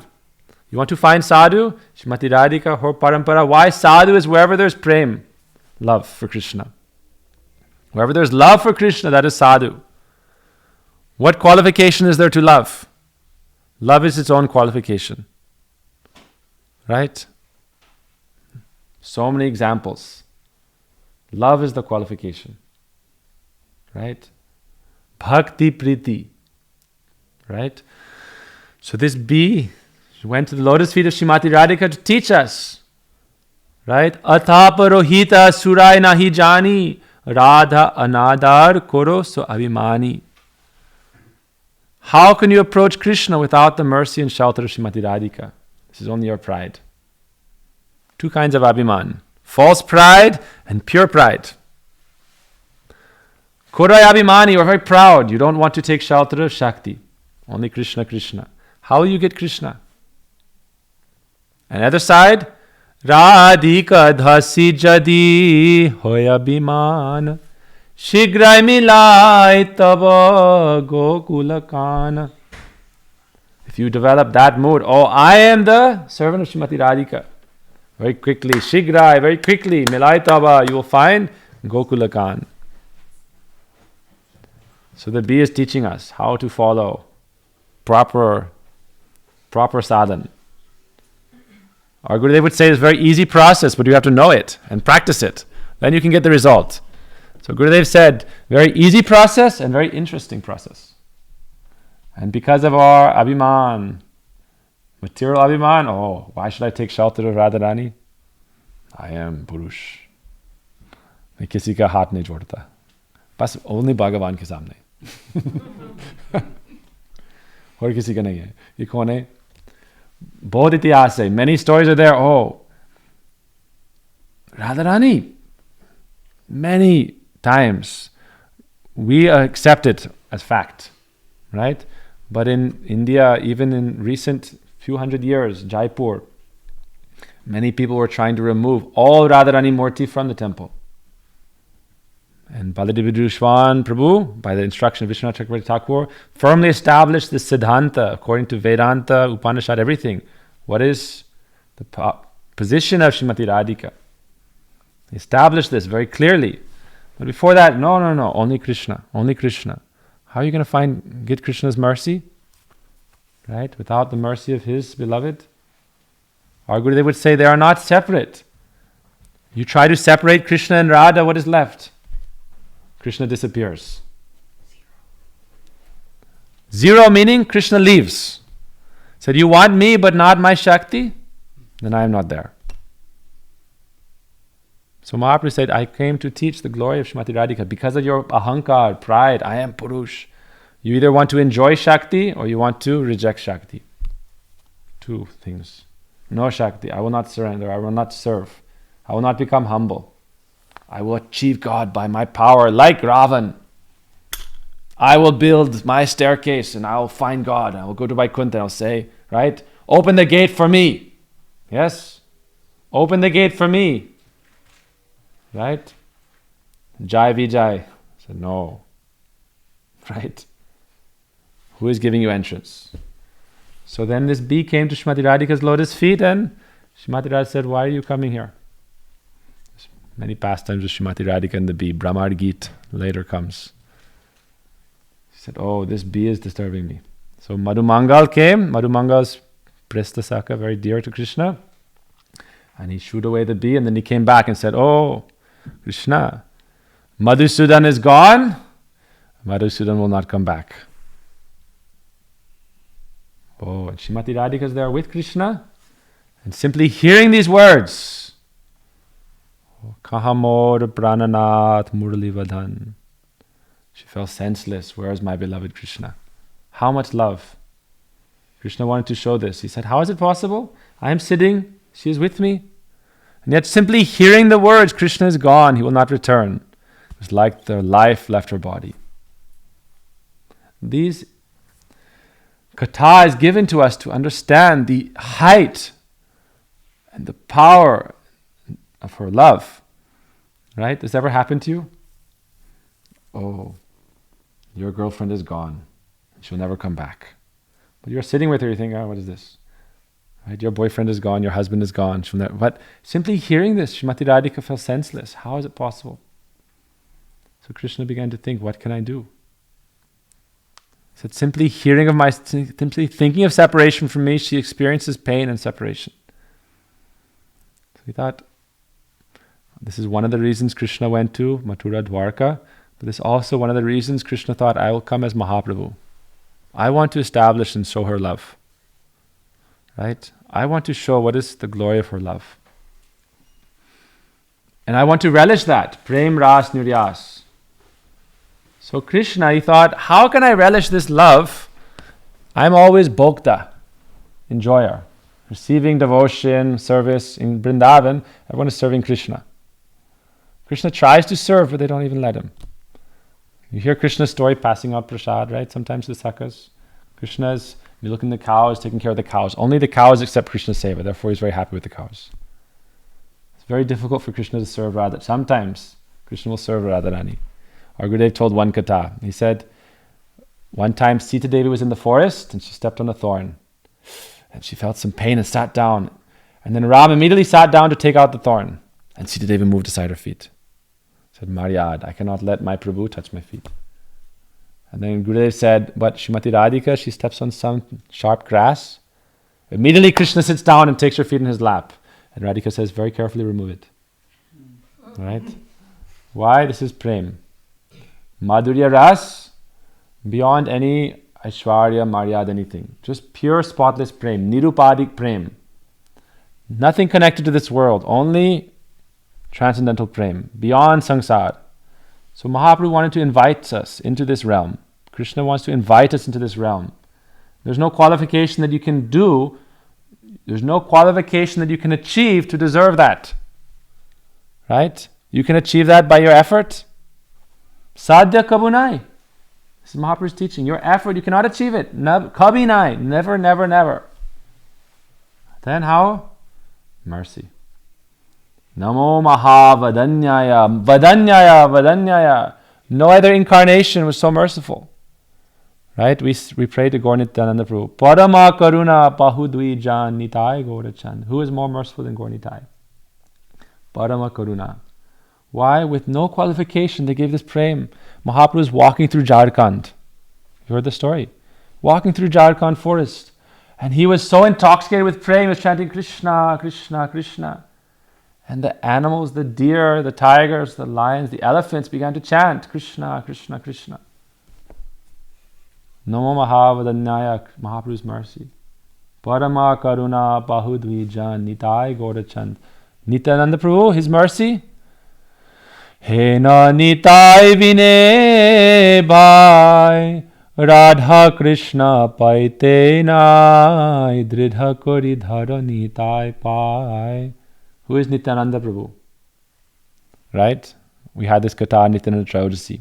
You want to find Sadhu? Srimati Radhika, her Parampara. Why? Sadhu is wherever there's prem, love for Krishna. Wherever there's love for Krishna, that is Sadhu. What qualification is there to love? Love is its own qualification. Right? So many examples. Love is the qualification. Right? Bhakti Priti. Right? So this bee, She went to the lotus feet of Srimati Radhika to teach us. Right? Athaparohita surai nahi jani Radha anadar koro so abhimani. How can you approach Krishna without the mercy and shelter of Srimati Radhika? This is only your pride. Two kinds of abhiman. False pride and pure pride. Korai abhimani, you're very proud. You don't want to take shelter of Shakti. Only Krishna, Krishna. How will you get Krishna? And the other side, Radhika dhasi jadi hoy abhiman shigrai milai tava gokulakan. If you develop that mood, oh, I am the servant of Srimati Radhika. Very quickly, shigrai, very quickly, milai tava, you will find Gokulakan. So the bee is teaching us how to follow proper sadhana. Our Gurudev would say it's a very easy process, but you have to know it and practice it. Then you can get the result. So Gurudev said, very easy process and very interesting process. And because of our abhiman, material abhiman, oh, why should I take shelter of Radharani? I am Purush. मैं किसी का हाथ नहीं जोड़ता. बस only भगवान के सामने. और किसी का नहीं है. ये कौन है? बहुत इतिहास है. Many stories are there. Oh, Radharani, many times we accept it as fact, right? But in India, even in recent few hundred years, Jaipur, many people were trying to remove all Radharani Murti from the temple. And Baladev Dushwan Prabhu, by the instruction of Vishwanath Chakravarti Thakur, firmly established this Siddhanta according to Vedanta, Upanishad, everything. What is the position of Srimati Radhika? He established this very clearly. But before that, no, only Krishna, only Krishna. How are you going to get Krishna's mercy? Right? Without the mercy of his beloved? Our Gurudev would say they are not separate. You try to separate Krishna and Radha, what is left? Krishna disappears. Zero meaning Krishna leaves. Said, you want me but not my Shakti? Then I am not there. So Mahaprabhu said, I came to teach the glory of Srimati Radhika. Because of your ahankar, pride, I am Purush. You either want to enjoy Shakti or you want to reject Shakti. Two things. No Shakti, I will not surrender, I will not serve. I will not become humble. I will achieve God by my power, like Ravan. I will build my staircase and I will find God. I will go to Vaikuntha and I'll say, right? Open the gate for me. Yes? Open the gate for me. Right? Jai Vijay. I said, no. Right? Who is giving you entrance? So then this bee came to Srimati Radhika's lotus feet and Srimati Radhika said, why are you coming here? There's many pastimes with Srimati Radhika and the bee. Brahmar Geet later comes. She said, oh, this bee is disturbing me. So Madhumangal came. Madhumangal's Prestasaka, very dear to Krishna. And he shooed away the bee and then he came back and said, oh, Krishna, Madhusudan is gone. Madhusudan will not come back. Oh, and Srimati Radhika is there with Krishna. And simply hearing these words, Kahamor Prananath Murli Vadhan. She fell senseless. Where is my beloved Krishna? How much love. Krishna wanted to show this. He said, how is it possible? I am sitting, she is with me. And yet simply hearing the words, Krishna is gone, he will not return. It's like the life left her body. These katha is given to us to understand the height and the power of her love. Right? Does this ever happen to you? Oh, your girlfriend is gone. She'll never come back. But you're sitting with her, you think, oh, what is this? Right? Your boyfriend is gone, your husband is gone. But simply hearing this, Srimati Radhika felt senseless. How is it possible? So Krishna began to think, what can I do? He said, simply thinking of separation from me, she experiences pain and separation. So he thought, this is one of the reasons Krishna went to Mathura Dwarka, but this is also one of the reasons Krishna thought, I will come as Mahaprabhu. I want to establish and show her love. right? I want to show what is the glory of her love. And I want to relish that. Prem Ras Niryas. So Krishna, he thought, how can I relish this love? I'm always bhokta, enjoyer. Receiving devotion, service in Vrindavan, everyone is serving Krishna. Krishna tries to serve, but they don't even let him. You hear Krishna's story passing out prasad, right? Sometimes the sakhas. Krishna's milking the cows, taking care of the cows. Only the cows accept Krishna's seva, therefore he's very happy with the cows. It's very difficult for Krishna to serve Radha. Sometimes Krishna will serve Radharani. Our Gurudev told one katha. He said, one time Sita Devi was in the forest and she stepped on a thorn. And she felt some pain and sat down. And then Ram immediately sat down to take out the thorn. And Sita Devi moved aside her feet. Said, Maryad, I cannot let my Prabhu touch my feet. And then Gurudev said, but Srimati Radhika, she steps on some sharp grass. Immediately Krishna sits down and takes her feet in his lap. And Radhika says, very carefully remove it. Right? Why? This is prem. Madhurya ras, beyond any Aishwarya, Maryad, anything. Just pure, spotless prem. Nirupadik prem. Nothing connected to this world. Only transcendental prem. Beyond sangsar. So Mahaprabhu wanted to invite us into this realm. Krishna wants to invite us into this realm. There's no qualification that you can do. There's no qualification that you can achieve to deserve that. Right? You can achieve that by your effort. Sadhya kabunai. This is Mahaprabhu's teaching. Your effort, you cannot achieve it. Kabinai. Never, never, never. Then how? Mercy. Namo Mahavadanyaya. Vadanyaya, Vadanyaya. No other incarnation was so merciful. Right? We pray to Gaur Nityananda Prabhu. Parama Karuna Bahudvi Jan Nitai Gaurachan. Who is more merciful than Gaur Nitai? Parama Karuna. Why? With no qualification, they gave this prem. Mahaprabhu was walking through Jharkhand. You heard the story. Walking through Jharkhand forest. And he was so intoxicated with prem, he was chanting Krishna, Krishna, Krishna. And the animals, the deer, the tigers, the lions, the elephants began to chant Krishna, Krishna, Krishna. Namo Mahavadanyaya, Mahaprabhu's mercy. Parama Karuna Bahudvijan Nitai Gaurachand. Nityananda Prabhu, his mercy. He na Nitai Vine Bhai Radha Krishna Paite Nai Dridha Kori Dhara Nitai Pai. Who is Nityananda Prabhu? Right? We had this katha Nityananda Trayodasi.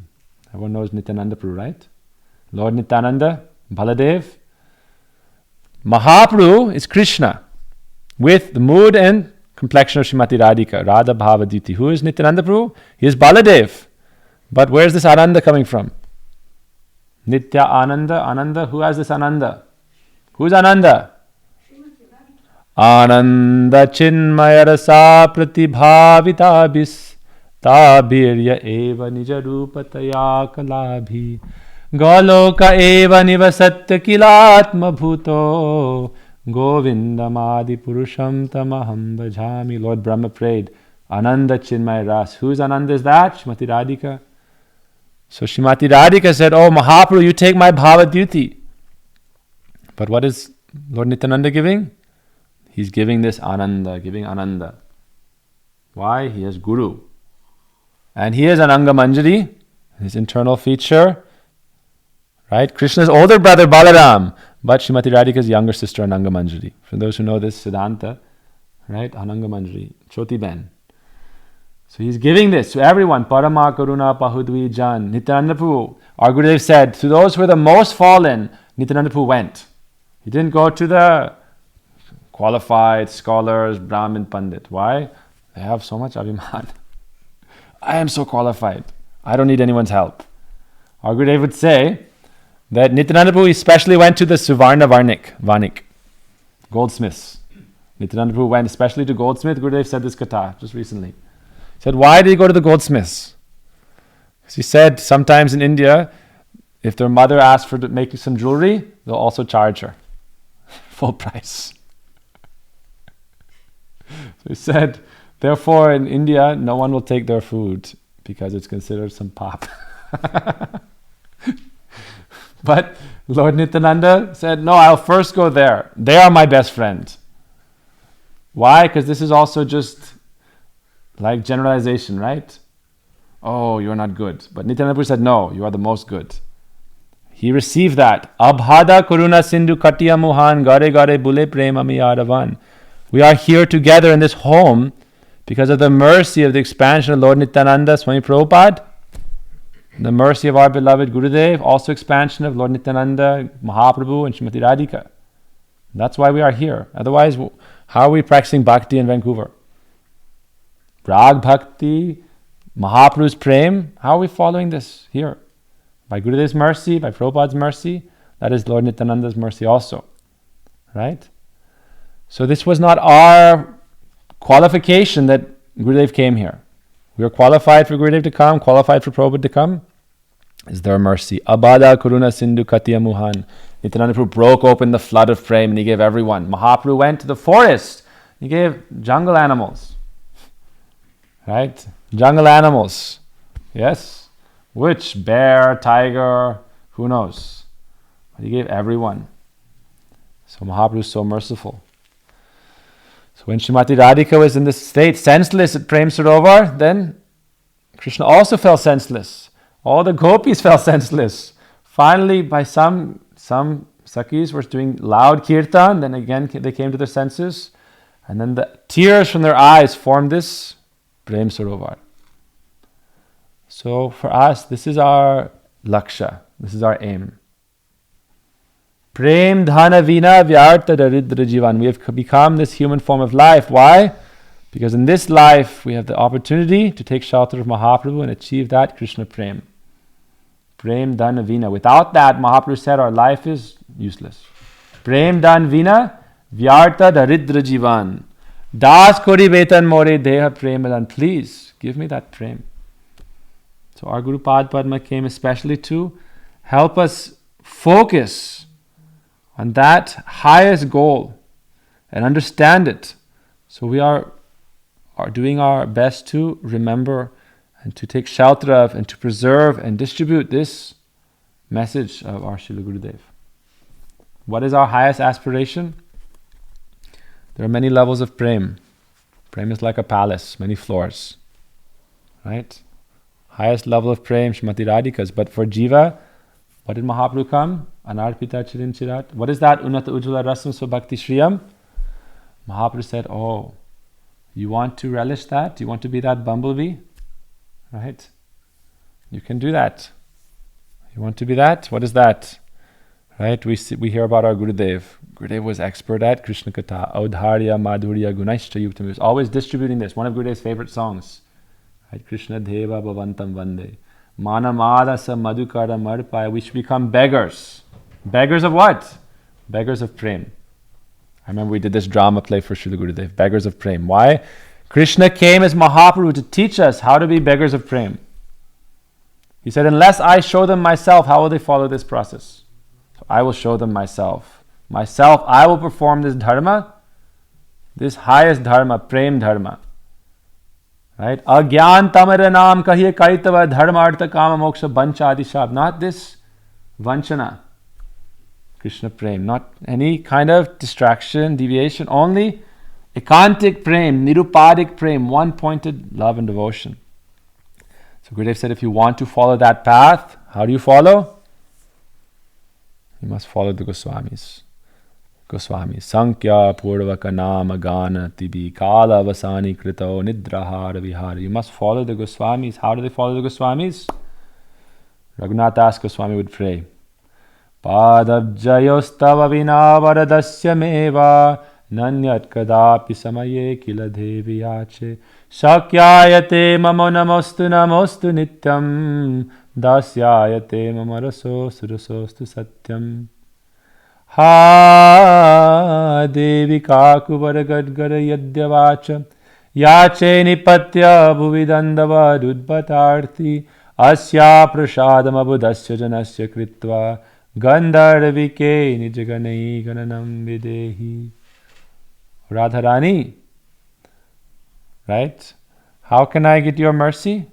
Everyone knows Nityananda Prabhu, right? Lord Nityananda, Baladev. Mahaprabhu is Krishna with the mood and complexion of Srimati Radhika, Radha Bhava Diti. Who is Nityananda Prabhu? He is Baladev. But where is this Ananda coming from? Nitya Ananda, Ananda. Who has this Ananda? Who is Ananda? Ananda Chinmaya Rasa Pratibhavita Bis Tabirya Eva Nija Rupataya Kalabhi Goloka Eva Nivasatya Kilatma Bhuto Govindamadi Purusham Tamaham Bhajami. Lord Brahma prayed, Ananda Chinmaya Ras. Whose Ananda is that? Srimati Radhika. So Srimati Radhika said, oh Mahaprabhu, you take my bhava duty. But what is Lord Nityananda giving? He's giving this Ananda, giving Ananda. Why? He has Guru. And he is Ananga Manjari, his internal feature. Right? Krishna's older brother Balaram, but Srimati Radhika's younger sister Ananga Manjari. For those who know this Siddhanta, right? Ananga Manjari, Choti Ben. So he's giving this to everyone. Parama Karuna Pahudvi Jan. Nityananda Prabhu. Our Gurudev said, to those who are the most fallen, Nityananda Prabhu went. He didn't go to the qualified scholars, Brahmin Pandit. Why? They have so much abhiman. I am so qualified. I don't need anyone's help. Our Gurudev would say that Nityananda Prabhu especially went to the Suvarna Vanik, goldsmiths. Nityananda Prabhu went especially to goldsmith. Gurudev said this katha just recently. He said, why did he go to the goldsmiths? Because he said sometimes in India, if their mother asks for to make some jewelry, they'll also charge her full price. So he said, therefore in India, no one will take their food because it's considered some pap. But Lord Nityananda said, no, I'll first go there. They are my best friend. Why? Because this is also just like generalization, right? Oh, you're not good. But Nityananda said, no, you are the most good. He received that. Abhada Kuruna Sindhu Katiya Muhan Gare Gare Bule Premami Adavan. We are here together in this home because of the mercy of the expansion of Lord Nityananda, Swami Prabhupada, the mercy of our beloved Gurudev, also expansion of Lord Nityananda, Mahaprabhu, and Srimati Radhika. That's why we are here. Otherwise, how are we practicing bhakti in Vancouver? Rag Bhakti, Mahaprabhu's Prem, how are we following this here? By Gurudev's mercy, by Prabhupada's mercy, that is Lord Nityananda's mercy also. Right? So this was not our qualification that Gurudev came here. We were qualified for Gurudev to come, qualified for Prabhupada to come. Is their mercy. Abada Kuruna Sindhu Katiya Muhan. Nityananda Prabhu broke open the flood of Prem and he gave everyone. Mahaprabhu went to the forest. He gave jungle animals. Right? Jungle animals. Yes. Which? Bear, tiger, who knows? But he gave everyone. So Mahaprabhu is so merciful. So when Srimati Radhika was in this state, senseless at Prem Sarovar, then Krishna also fell senseless. All the gopis fell senseless. Finally, by some Sakhis were doing loud kirtan, then again they came to their senses, and then the tears from their eyes formed this Prem Sarovar. So for us, this is our laksha, this is our aim. Prem dhana vina vyarta daridra jivan. We have become this human form of life. Why? Because in this life, we have the opportunity to take shelter of Mahaprabhu and achieve that Krishna Prem. Prem dhan vina. Without that, Mahaprabhu said our life is useless. Prem dhan vina vyarta daridra jivan. Das kori vetan more deha premadan. Please give me that prem. So our Guru Pad Padma came especially to help us focus on that highest goal and understand it. So we are doing our best to remember and to take shelter of and to preserve and distribute this message of our Srila Gurudev. What is our highest aspiration? There are many levels of Prem. Prem is like a palace, many floors. Right? Highest level of Prem, Srimati Radhika's. But for Jiva, what did Mahaprabhu come? Anarpita Chirin Chirat. What is that? Unata Ujjvala Rasam Svabhakti Shriyam. Mahaprabhu said, oh, you want to relish that? You want to be that bumblebee? Right? You can do that. You want to be that? What is that? Right? We hear about our Gurudev. Gurudev was expert at Krishna Katha. Audharya Madhurya Gunaishcha Yuktam. He was always distributing this. One of Gurudev's favorite songs. Right? Krishna Deva Bhavantam Vande. Manamada Sa Madhukara Marpaya. We should become beggars. Beggars of what? Beggars of Prem. I remember we did this drama play for Srila Gurudev. Beggars of Prem. Why? Krishna came as Mahaprabhu to teach us how to be beggars of Prem. He said, unless I show them myself, how will they follow this process? So I will show them myself. Myself, I will perform this dharma, this highest dharma, Prem dharma. Right? Agyan tamaranam kahiye kaitava dharma artha kama moksha bancha adishab. Not this vanchana. Krishna Prem. Not any kind of distraction, deviation. Only ekantik Prem, nirupadik Prem, one-pointed love and devotion. So Gurudev said, if you want to follow that path, how do you follow? You must follow the Goswamis. Goswamis. Sankhya purvaka nama gana tibi kala vasani krito nidrahara vihara. You must follow the Goswamis. How do they follow the Goswamis? Raghunath Das Goswami would pray. Padabjayostava vinavaradasya meva nanyat kadapi samaye kila deviyache shakyayate mamo namostu nityam dasyayate mamaraso surasostu satyam ha devi kakuvara gadgara yadyavacha yache nipatya bhuvidandava dudbatarthi asya prasadam abudasya janasya kritva Gandharvike nijaganai gananam videhi. Radharani, right? How can I get your mercy?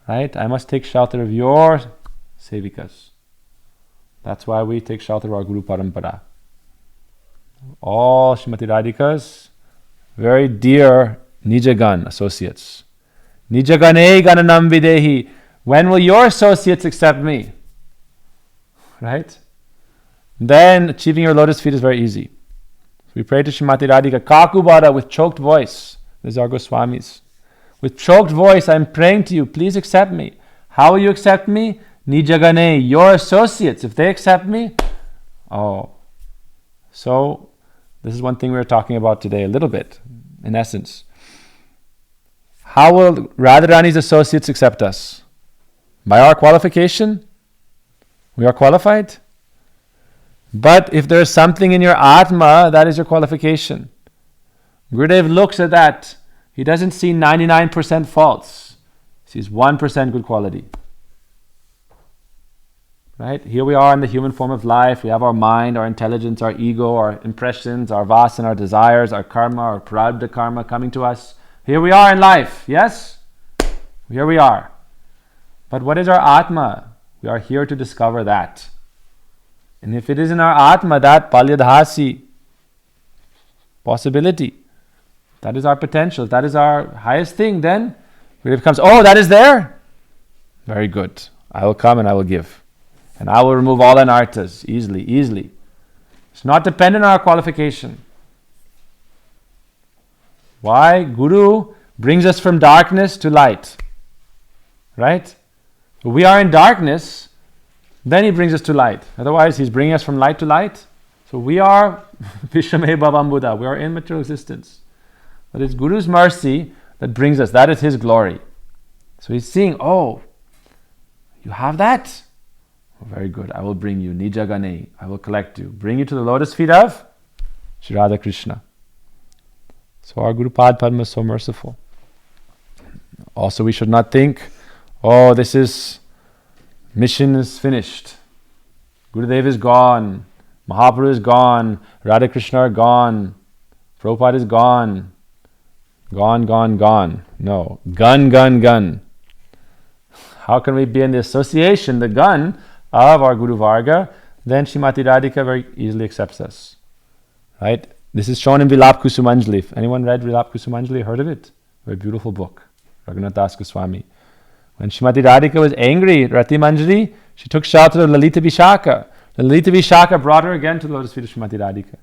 Right? I must take shelter of your sevikas. That's why we take shelter of our Guru Parampara. All Srimati Radhika's very dear Nijagan associates. Nijagane gananam videhi. When will your associates accept me? Right? Then achieving your lotus feet is very easy. We pray to Srimati Radhika, Kakubara, with choked voice. These are Goswamis. With choked voice, I'm praying to you, please accept me. How will you accept me? Nijagane, your associates, if they accept me. Oh. So, this is one thing we're talking about today a little bit, in essence. How will Radharani's associates accept us? By our qualification? We are qualified? But if there is something in your Atma, that is your qualification. Gurudev looks at that. He doesn't see 99% faults. He sees 1% good quality. Right? Here we are in the human form of life. We have our mind, our intelligence, our ego, our impressions, our vasana, our desires, our karma, our prarabdha karma coming to us. Here we are in life. Yes? Here we are. But what is our Atma? We are here to discover that. And if it is in our Atma, that palyadhasi, possibility, that is our potential, that is our highest thing, then it comes, oh, that is there? Very good. I will come and I will give. And I will remove all anarthas easily. It's not dependent on our qualification. Why? Guru brings us from darkness to light. Right? We are in darkness, then he brings us to light. Otherwise, he's bringing us from light to light. So we are Vishame Bhavam Buddha. We are in material existence. But it's Guru's mercy that brings us. That is his glory. So he's seeing, oh, you have that? Oh, very good. I will bring you. Nijagane. I will collect you. Bring you to the lotus feet of Shri Radha Krishna. So our Guru Pad Padma is so merciful. Also, we should not think, oh, mission is finished. Gurudev is gone. Mahaprabhu is gone. Radha Krishna are gone. Prabhupada is gone. Gone. No. Gun. How can we be in the association, the gun of our Guru Varga? Then Srimati Radhika very easily accepts us. Right? This is shown in Vilap Kusumanjali. If anyone read Vilap Kusumanjali, heard of it? Very beautiful book. Raghunath Das Goswami. When Srimati Radhika was angry at Rati Manjari, she took shelter of Lalita Vishaka. The Lalita Vishaka brought her again to the lotus feet of Srimati Radhika.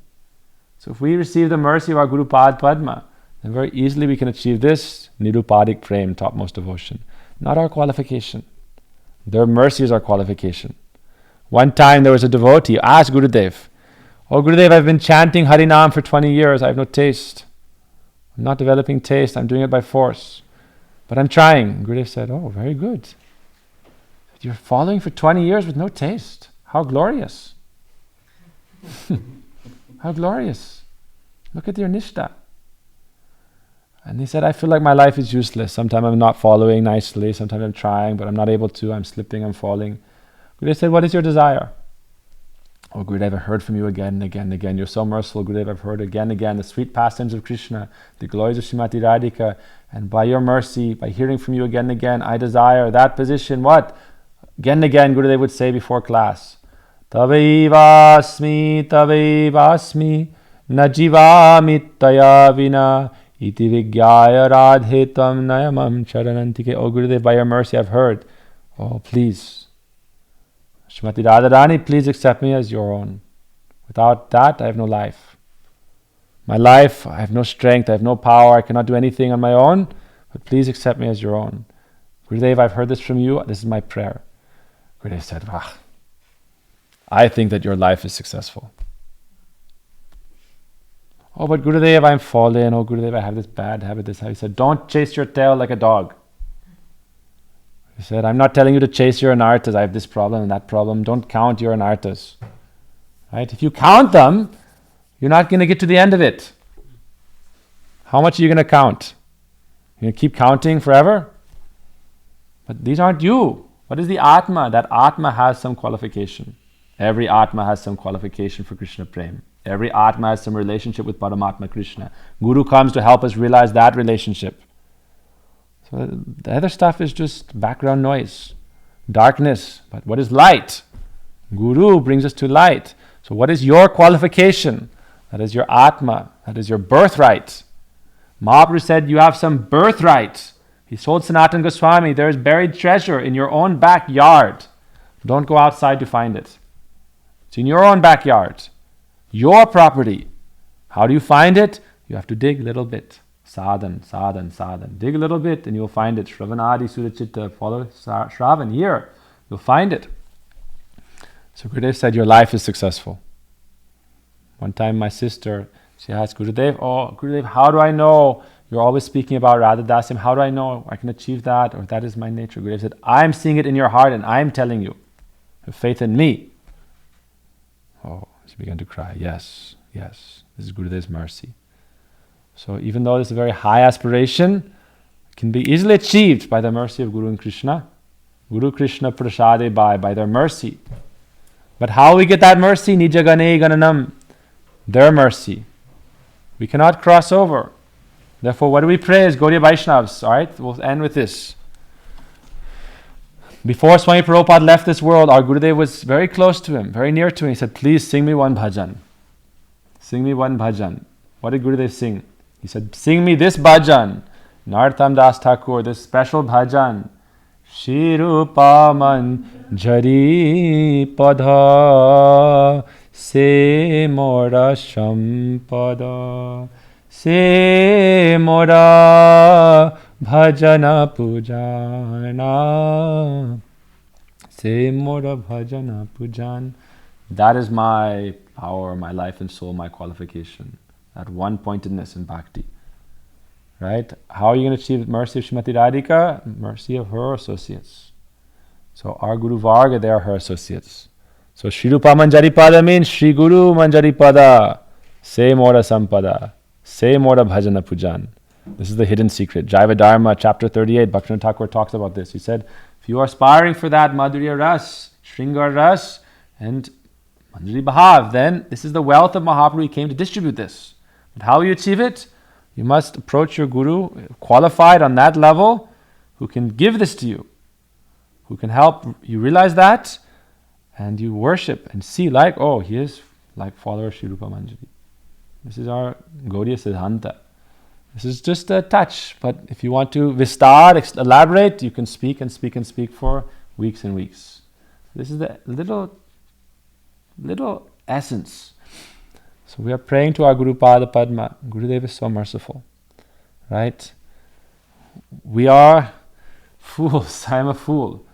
So if we receive the mercy of our Guru Pad Padma, then very easily we can achieve this Nirupadik Prem, topmost devotion. Not our qualification. Their mercy is our qualification. One time there was a devotee, asked Gurudev, oh Gurudev, I've been chanting Harinam for 20 years, I have no taste. I'm not developing taste, I'm doing it by force. But I'm trying. Gurudev said, oh, very good. You're following for 20 years with no taste. How glorious. How glorious. Look at your nishta. And he said, I feel like my life is useless. Sometimes I'm not following nicely. Sometimes I'm trying, but I'm not able to. I'm slipping, I'm falling. Gurudev said, what is your desire? Oh, Gurudev, I've heard from you again and again and again. You're so merciful, Gurudev. I've heard again and again the sweet pastimes of Krishna, the glories of Srimati Radhika. And by your mercy, by hearing from you again and again, I desire that position. What? Again and again, Gurudev would say before class, Tavaivasmi, najivami taya vina, iti vigyaya radhetam nayamam charanantike. Oh Gurudev, by your mercy I've heard. Oh please, Srimati Radharani, please accept me as your own. Without that, I have no life. My life, I have no strength, I have no power, I cannot do anything on my own, but please accept me as your own. Gurudev, I've heard this from you, this is my prayer. Gurudev said, I think that your life is successful. Oh, but Gurudev, I'm fallen. Oh, Gurudev, I have this bad habit, this habit. He said, don't chase your tail like a dog. He said, I'm not telling you to chase your anarthas. I have this problem and that problem. Don't count your anarthas. Right? If you count them, you're not going to get to the end of it. How much are you going to count? You're going to keep counting forever? But these aren't you. What is the Atma? That Atma has some qualification. Every Atma has some qualification for Krishna Prem. Every Atma has some relationship with Paramatma Krishna. Guru comes to help us realize that relationship. So the other stuff is just background noise, darkness. But what is light? Guru brings us to light. So what is your qualification? That is your Atma. That is your birthright. Mahaprabhu said you have some birthright. He told Sanatana Goswami, there is buried treasure in your own backyard. Don't go outside to find it. It's in your own backyard. Your property. How do you find it? You have to dig a little bit. Sadhan, sadhan, sadhan. Dig a little bit and you'll find it. Shravanadi Sudachitta. Follow Shravan. Here, you'll find it. So Gurudev said, your life is successful. One time my sister, she asked Gurudev, oh Gurudev, how do I know you're always speaking about Radha Dasyam? How do I know I can achieve that, or that is my nature? Gurudev said, I'm seeing it in your heart and I'm telling you. Have faith in me. Oh, she began to cry. Yes, yes. This is Gurudev's mercy. So even though this is a very high aspiration, it can be easily achieved by the mercy of Guru and Krishna. Guru Krishna prasade by their mercy. But how we get that mercy? Nijagane gananam. Their mercy. We cannot cross over. Therefore, what do we pray as Gaudiya Vaishnavas? Alright, we'll end with this. Before Swami Prabhupada left this world, our Gurudev was very close to him, very near to him. He said, please sing me one bhajan. Sing me one bhajan. What did Gurudev sing? He said, sing me this bhajan. Nartam Das Thakur, this special bhajan. Shirupa manjari padha se mora shampada se mora bhajana pujana se mora bhajana pujan. That is my power, my life and soul, my qualification. That one-pointedness in bhakti. Right? How are you going to achieve mercy of Srimati Radhika? Mercy of her associates. So our Guru Varga, they are her associates. So Shri Rupa Manjari Pada means Shri Guru Manjari Pada. Se Mora Sampada. Se Mora Bhajana Pujan. This is the hidden secret. Jaiva Dharma, chapter 38, Bhaktivinoda Thakur talks about this. He said, if you are aspiring for that Madhurya Ras, Shringar Ras, and Manjari Bhav, then this is the wealth of Mahaprabhu. He came to distribute this. But how will you achieve it? You must approach your Guru, qualified on that level, who can give this to you, who can help you realize that, and you worship and see like, oh, he is like follower Shri Rupa Manjari. This is our Gaudiya Siddhanta. This is just a touch, but if you want to vistar, elaborate, you can speak and speak and speak for weeks and weeks. This is the little essence. So we are praying to our Guru Pada Padma. Gurudev is so merciful. Right? We are fools. I am a fool.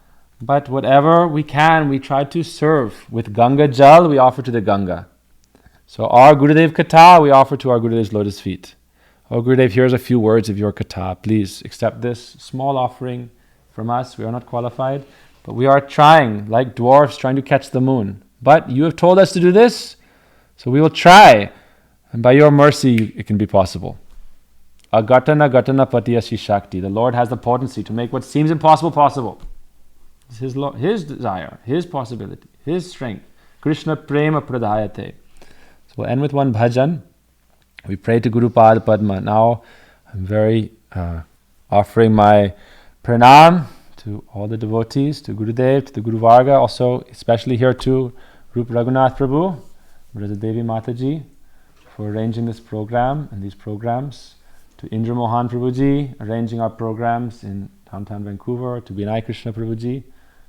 But whatever we can, we try to serve. With Ganga Jal, we offer to the Ganga. So our Gurudev Katha, we offer to our Gurudev's lotus feet. Oh Gurudev, here's a few words of your Katha. Please accept this small offering from us. We are not qualified. But we are trying, like dwarfs trying to catch the moon. But you have told us to do this. So we will try, and by your mercy, it can be possible. Agatana Gatana Patiyashi Shakti. The Lord has the potency to make what seems impossible possible. It's His desire, His possibility, His strength. Krishna Prema Pradhayate. So we'll end with one bhajan. We pray to Guru Pada Padma. Now I'm very offering my pranam to all the devotees, to Gurudev, to the Guru Varga, also especially here to Rup Raghunath Prabhu, Brother Devi Mataji, for arranging this program and these programs, to Indra Mohan Prabhuji, arranging our programs in downtown Vancouver, to Vinay Krishna Prabhuji,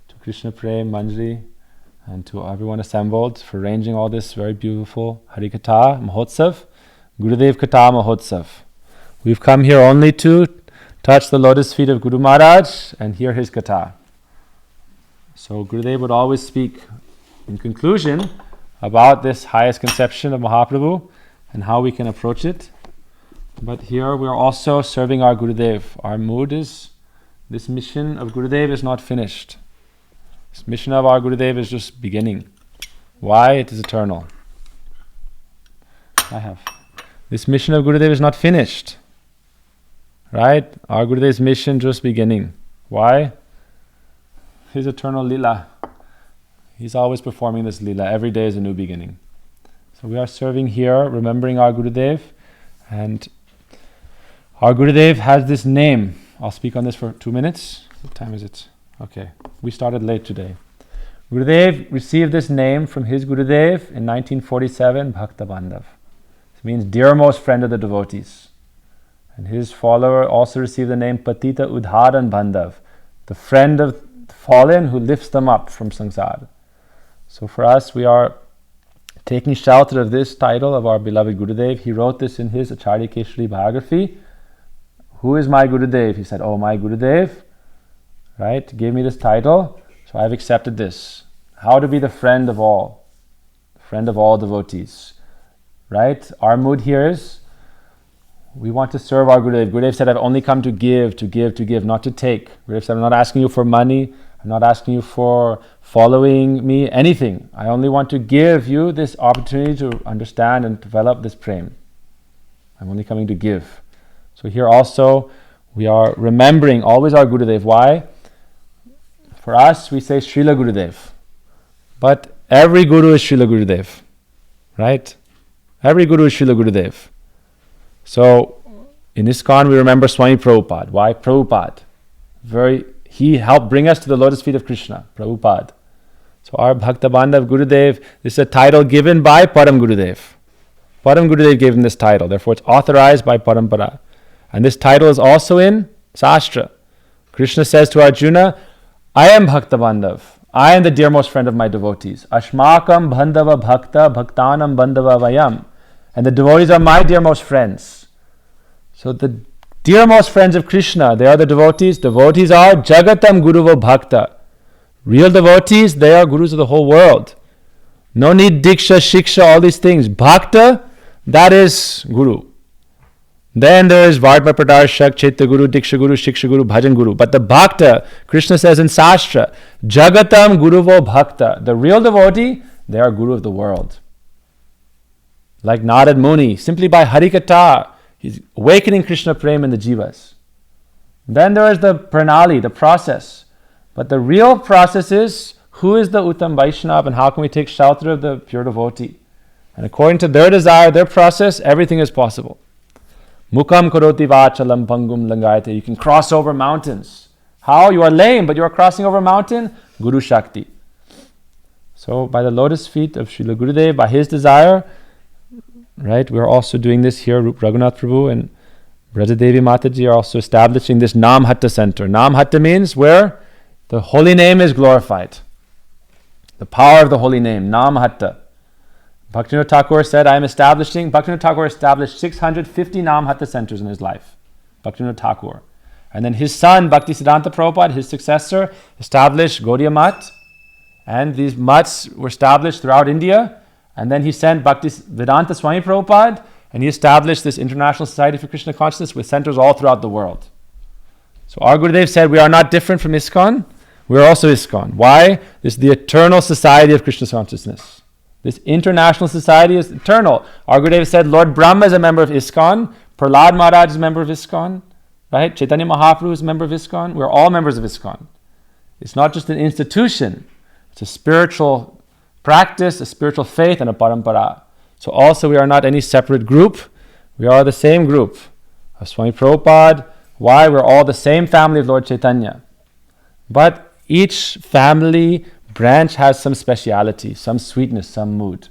to Krishna Prem Manjari, and to everyone assembled for arranging all this very beautiful Harigata Mahotsav, Gurudev Katha Mahotsav. We've come here only to touch the lotus feet of Guru Maharaj and hear his Katha. So Gurudev would always speak in conclusion about this highest conception of Mahaprabhu and how we can approach it. But here we are also serving our Gurudev. Our mood is, this mission of Gurudev is not finished. This mission of our Gurudev is just beginning. Why? It is eternal. This mission of Gurudev is not finished. Right? Our Gurudev's mission just beginning. Why? His eternal lila. He's always performing this lila. Every day is a new beginning. So we are serving here, remembering our Gurudev. And our Gurudev has this name. I'll speak on this for 2 minutes. What time is it? Okay. We started late today. Gurudev received this name from his Gurudev in 1947, Bhakta Bandhav. It means dearmost friend of the devotees. And his follower also received the name Patita Udharan Bandhav, the friend of the fallen who lifts them up from samsara. So for us, we are taking shelter of this title of our beloved Gurudev. He wrote this in his Acharya Keshari biography. Who is my Gurudev? He said, oh, my Gurudev, right, gave me this title, so I've accepted this. How to be the friend of all devotees, right? Our mood here is, we want to serve our Gurudev. Gurudev said, I've only come to give, not to take. Gurudev said, I'm not asking you for money, I'm not asking you for following me, anything. I only want to give you this opportunity to understand and develop this prem. I'm only coming to give. So here also, we are remembering always our Gurudev. Why? For us, we say Srila Gurudev. But every Guru is Srila Gurudev. Right? Every Guru is Srila Gurudev. So, in ISKCON, we remember Swami Prabhupada. Why? Prabhupada. He helped bring us to the lotus feet of Krishna. Prabhupada. So, our Bhakta Bandhav Gurudev, this is a title given by Param Gurudev. Param Gurudev gave him this title. Therefore, it's authorized by Parampara. And this title is also in Sastra. Krishna says to Arjuna, I am Bhakta Bandhav. I am the dearmost friend of my devotees. Ashmakam Bandhava Bhakta Bhaktanam Bandhava Vayam. And the devotees are my dearmost friends. So the dearmost friends of Krishna, they are the devotees. Devotees are Jagatam Guruvo Bhakta. Real devotees, they are gurus of the whole world. No need Diksha, Shiksha, all these things. Bhakta, that is Guru. Then there is Vardma Pradarshak, Chaitya Guru, Diksha Guru, Shiksha Guru, Bhajan Guru. But the Bhakta, Krishna says in Sastra, Jagatam Guruvo Bhakta. The real devotee, they are Guru of the world. Like Narad Muni, simply by Harigata, he's awakening Krishna Prem in the Jivas. Then there is the Pranali, the process. But the real process is, who is the Uttam Vaishnav and how can we take shelter of the pure devotee? And according to their desire, their process, everything is possible. Mukam karoti vachalam pangum langayate. You can cross over mountains. How? You are lame, but you are crossing over a mountain. Guru Shakti. So by the lotus feet of Srila Gurudev, by his desire, right, we are also doing this here. Rup Raghunath Prabhu and Brajadevi Mataji are also establishing this Nam Hatta center. Nam Hatta means where the holy name is glorified. The power of the holy name, Nam Hatta. Bhaktivinoda Thakur said, Bhaktivinoda Thakur established 650 Nam Hatta centers in his life. Bhaktivinoda Thakur. And then his son, Bhaktisiddhanta Prabhupada, his successor, established Gaudiya Math. And these mats were established throughout India. And then he sent Bhaktivedanta Swami Prabhupada, and he established this International Society for Krishna Consciousness with centers all throughout the world. So our Gurudev said, we are not different from ISKCON. We are also ISKCON. Why? This is the eternal society of Krishna consciousness. This international society is eternal. Our Gurudev said, Lord Brahma is a member of ISKCON. Prahlad Maharaj is a member of ISKCON. Right? Chaitanya Mahaprabhu is a member of ISKCON. We're all members of ISKCON. It's not just an institution. It's a spiritual practice, a spiritual faith, and a parampara. So also we are not any separate group. We are the same group of Swami Prabhupada. Why? We're all the same family of Lord Chaitanya. But each family branch has some speciality, some sweetness, some mood.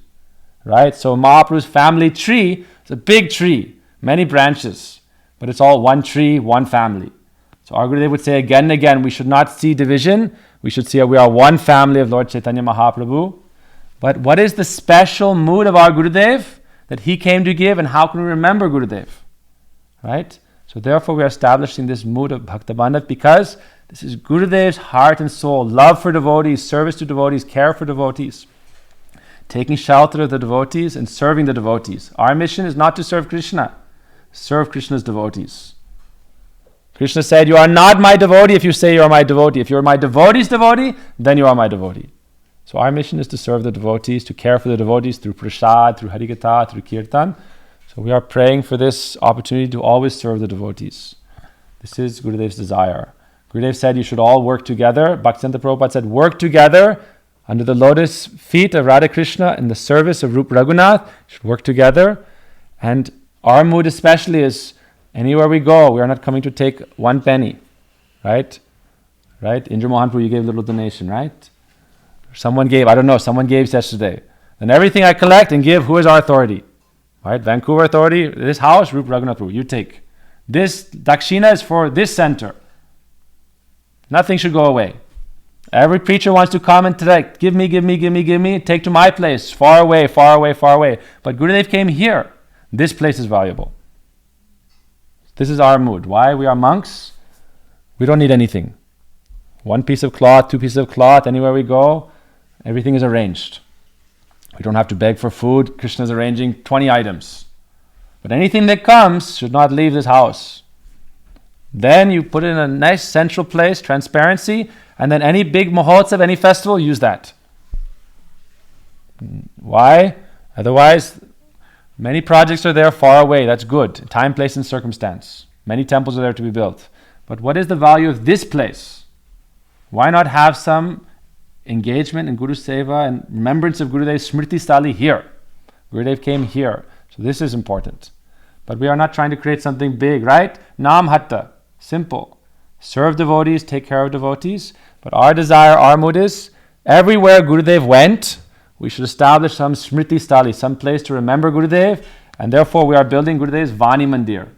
Right? So Mahaprabhu's family tree is a big tree, many branches, but it's all one tree, one family. So our Gurudev would say again and again, we should not see division. We should see we are one family of Lord Chaitanya Mahaprabhu. But what is the special mood of our Gurudev that he came to give, and how can we remember Gurudev? Right? So therefore we are establishing this mood of Bhakta Bandhav because this is Gurudev's heart and soul, love for devotees, service to devotees, care for devotees, taking shelter of the devotees and serving the devotees. Our mission is not to serve Krishna, serve Krishna's devotees. Krishna said, you are not my devotee if you say you are my devotee. If you are my devotee's devotee, then you are my devotee. So our mission is to serve the devotees, to care for the devotees through prasad, through harigata, through kirtan. So we are praying for this opportunity to always serve the devotees. This is Gurudev's desire. Gurudev said you should all work together. Bhaktisiddhanta Prabhupada said work together under the lotus feet of Radha Krishna in the service of Rup Raghunath. You should work together. And our mood especially is anywhere we go, we are not coming to take 1 penny. Right? Right? Indra Mohan Prabhu, you gave a little donation, right? Someone gave, I don't know, someone gave yesterday. Then everything I collect and give, who is our authority? Right? Vancouver authority, this house, Rup Raghunath Prabhu, you take. This dakshina is for this center. Nothing should go away. Every preacher wants to come and direct, give me, take to my place, far away. But Gurudev came here. This place is valuable. This is our mood. Why? We are monks. We don't need anything. One piece of cloth, two pieces of cloth, anywhere we go, everything is arranged. We don't have to beg for food. Krishna is arranging 20 items. But anything that comes should not leave this house. Then you put it in a nice central place, transparency, and then any big mahotsav, any festival, use that. Why? Otherwise, many projects are there far away. That's good. Time, place, and circumstance. Many temples are there to be built. But what is the value of this place? Why not have some engagement in Guru Seva and remembrance of Gurudev's Smriti Stali here? Gurudev came here. So this is important. But we are not trying to create something big, right? Nam Hatta. Simple. Serve devotees, take care of devotees. But our desire, our mood is, everywhere Gurudev went, we should establish some Smriti Stali, some place to remember Gurudev, and therefore we are building Gurudev's Vani Mandir,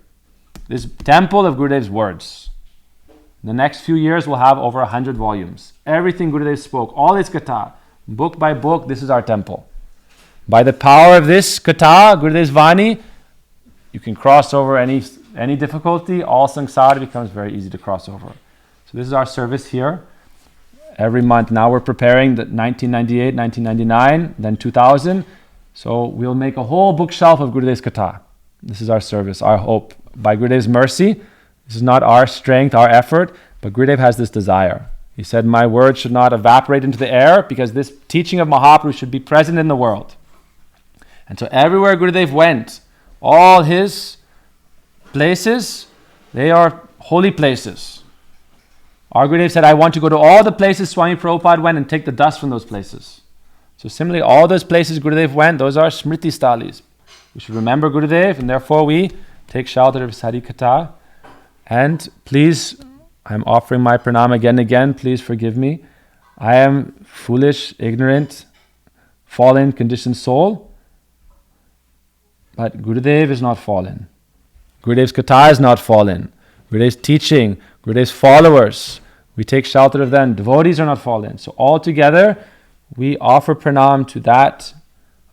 this temple of Gurudev's words. In the next few years, we'll have over 100 volumes. Everything Gurudev spoke, all his katha, book by book, this is our temple. By the power of this katha, Gurudev's Vani, you can cross over any difficulty. All samsara becomes very easy to cross over. So this is our service here. Every month. Now we're preparing the 1998, 1999, then 2000. So we'll make a whole bookshelf of Gurudev's Katha. This is our service, our hope. By Gurudev's mercy, this is not our strength, our effort, but Gurudev has this desire. He said, my words should not evaporate into the air because this teaching of Mahaprabhu should be present in the world. And so everywhere Gurudev went, all his places, they are holy places. Our Gurudev said, I want to go to all the places Swami Prabhupada went and take the dust from those places. So similarly, all those places Gurudev went, those are Smriti Stalis. We should remember Gurudev, and therefore we take shelter of his Harikatha. And please, I'm offering my pranam again and again, please forgive me. I am foolish, ignorant, fallen, conditioned soul. But Gurudev is not fallen. Gurudev's Katha is not fallen. Gurudev's teaching, Gurudev's followers, we take shelter of them. Devotees are not fallen. So all together, we offer pranam to that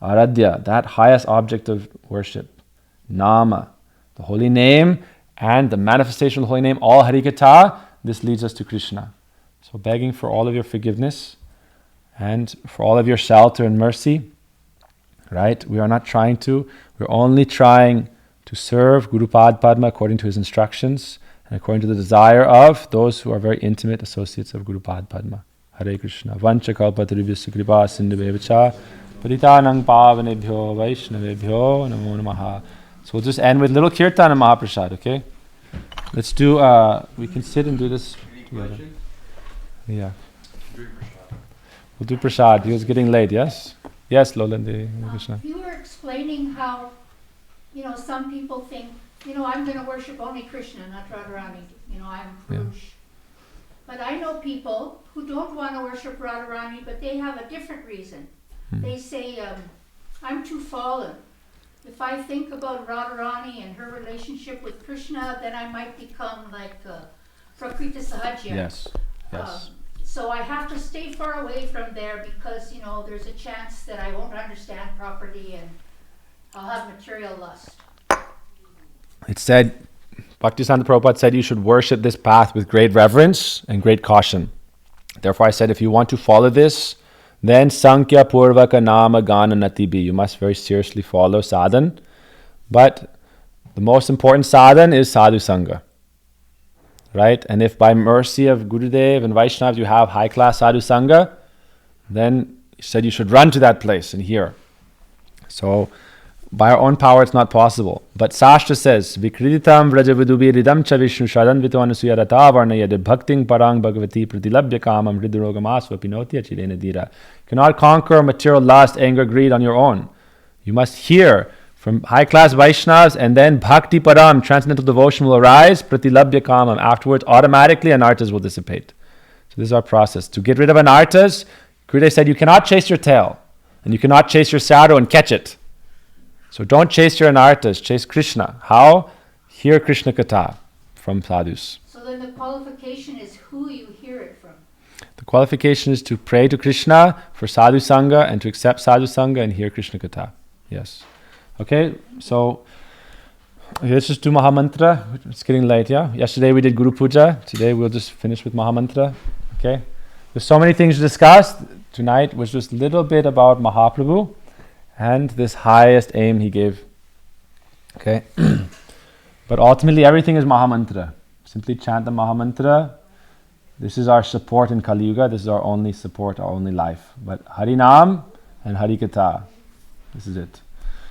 Aradhya, that highest object of worship. Nama, the holy name, and the manifestation of the holy name, all Harikatha, this leads us to Krishna. So begging for all of your forgiveness and for all of your shelter and mercy. Right? We are not trying to. We're only trying to serve Guru Pad Padma according to his instructions and according to the desire of those who are very intimate associates of Guru Pad Padma. Hare Krishna. Vancha kalpatarubhyasya kripa sindhubevacha paritanang pavanebhyo vaishnavebhyo namo namaha. So we'll just end with little kirtan and Mahaprasad, okay? Let's do, we can sit and do this together. Yeah. We'll do prasad. It's getting late, yes? Yes, Lolande Krishna. You were explaining how, some people think, I'm going to worship only Krishna, not Radharani. I'm Purusha. Yeah. But I know people who don't want to worship Radharani, but they have a different reason. They say, I'm too fallen. If I think about Radharani and her relationship with Krishna, then I might become like Prakriti Sahajya. Yes. So I have to stay far away from there because, there's a chance that I won't understand properly and I'll have material lust. It said, Bhaktisiddhanta Prabhupada said you should worship this path with great reverence and great caution. Therefore I said, if you want to follow this, then Sankhya Purvaka Nama Gana Natibi. You must very seriously follow sadhan. But the most important sadhan is sadhu sangha. Right? And if by mercy of Gurudev and Vaishnavas you have high class sadhu sangha, then he said you should run to that place and hear. So by our own power it's not possible. But Sastra says, Vikriditam vrajavidubi ridam cha vishnu shadan vito anasuya rata varnayad bhakting parang bhagavati pratilabhya kamam hridurogamasva pinotya chirena dira. You cannot conquer material lust, anger, greed on your own. You must hear from high-class Vaishnavas, and then Bhakti Param, transcendental devotion will arise, Pratilabhya Kamam. Afterwards, automatically anarthas will dissipate. So this is our process. To get rid of anarthas, Gurudev said you cannot chase your tail, and you cannot chase your shadow and catch it. So don't chase your anartas, chase Krishna. How? Hear Krishna Katha from sadhus. So then the qualification is who you hear it from. The qualification is to pray to Krishna for sadhu sangha and to accept sadhu sangha and hear Krishna Katha. Yes. Okay, so let's just do Mahamantra. It's getting late, yeah? Yesterday we did Guru Puja. Today we'll just finish with Mahamantra. Okay? There's so many things to discuss. Tonight was just a little bit about Mahaprabhu and this highest aim he gave. Okay? But ultimately everything is Mahamantra. Simply chant the Mahamantra. This is our support in Kali Yuga. This is our only support, our only life. But Harinam and Harigata. This is it.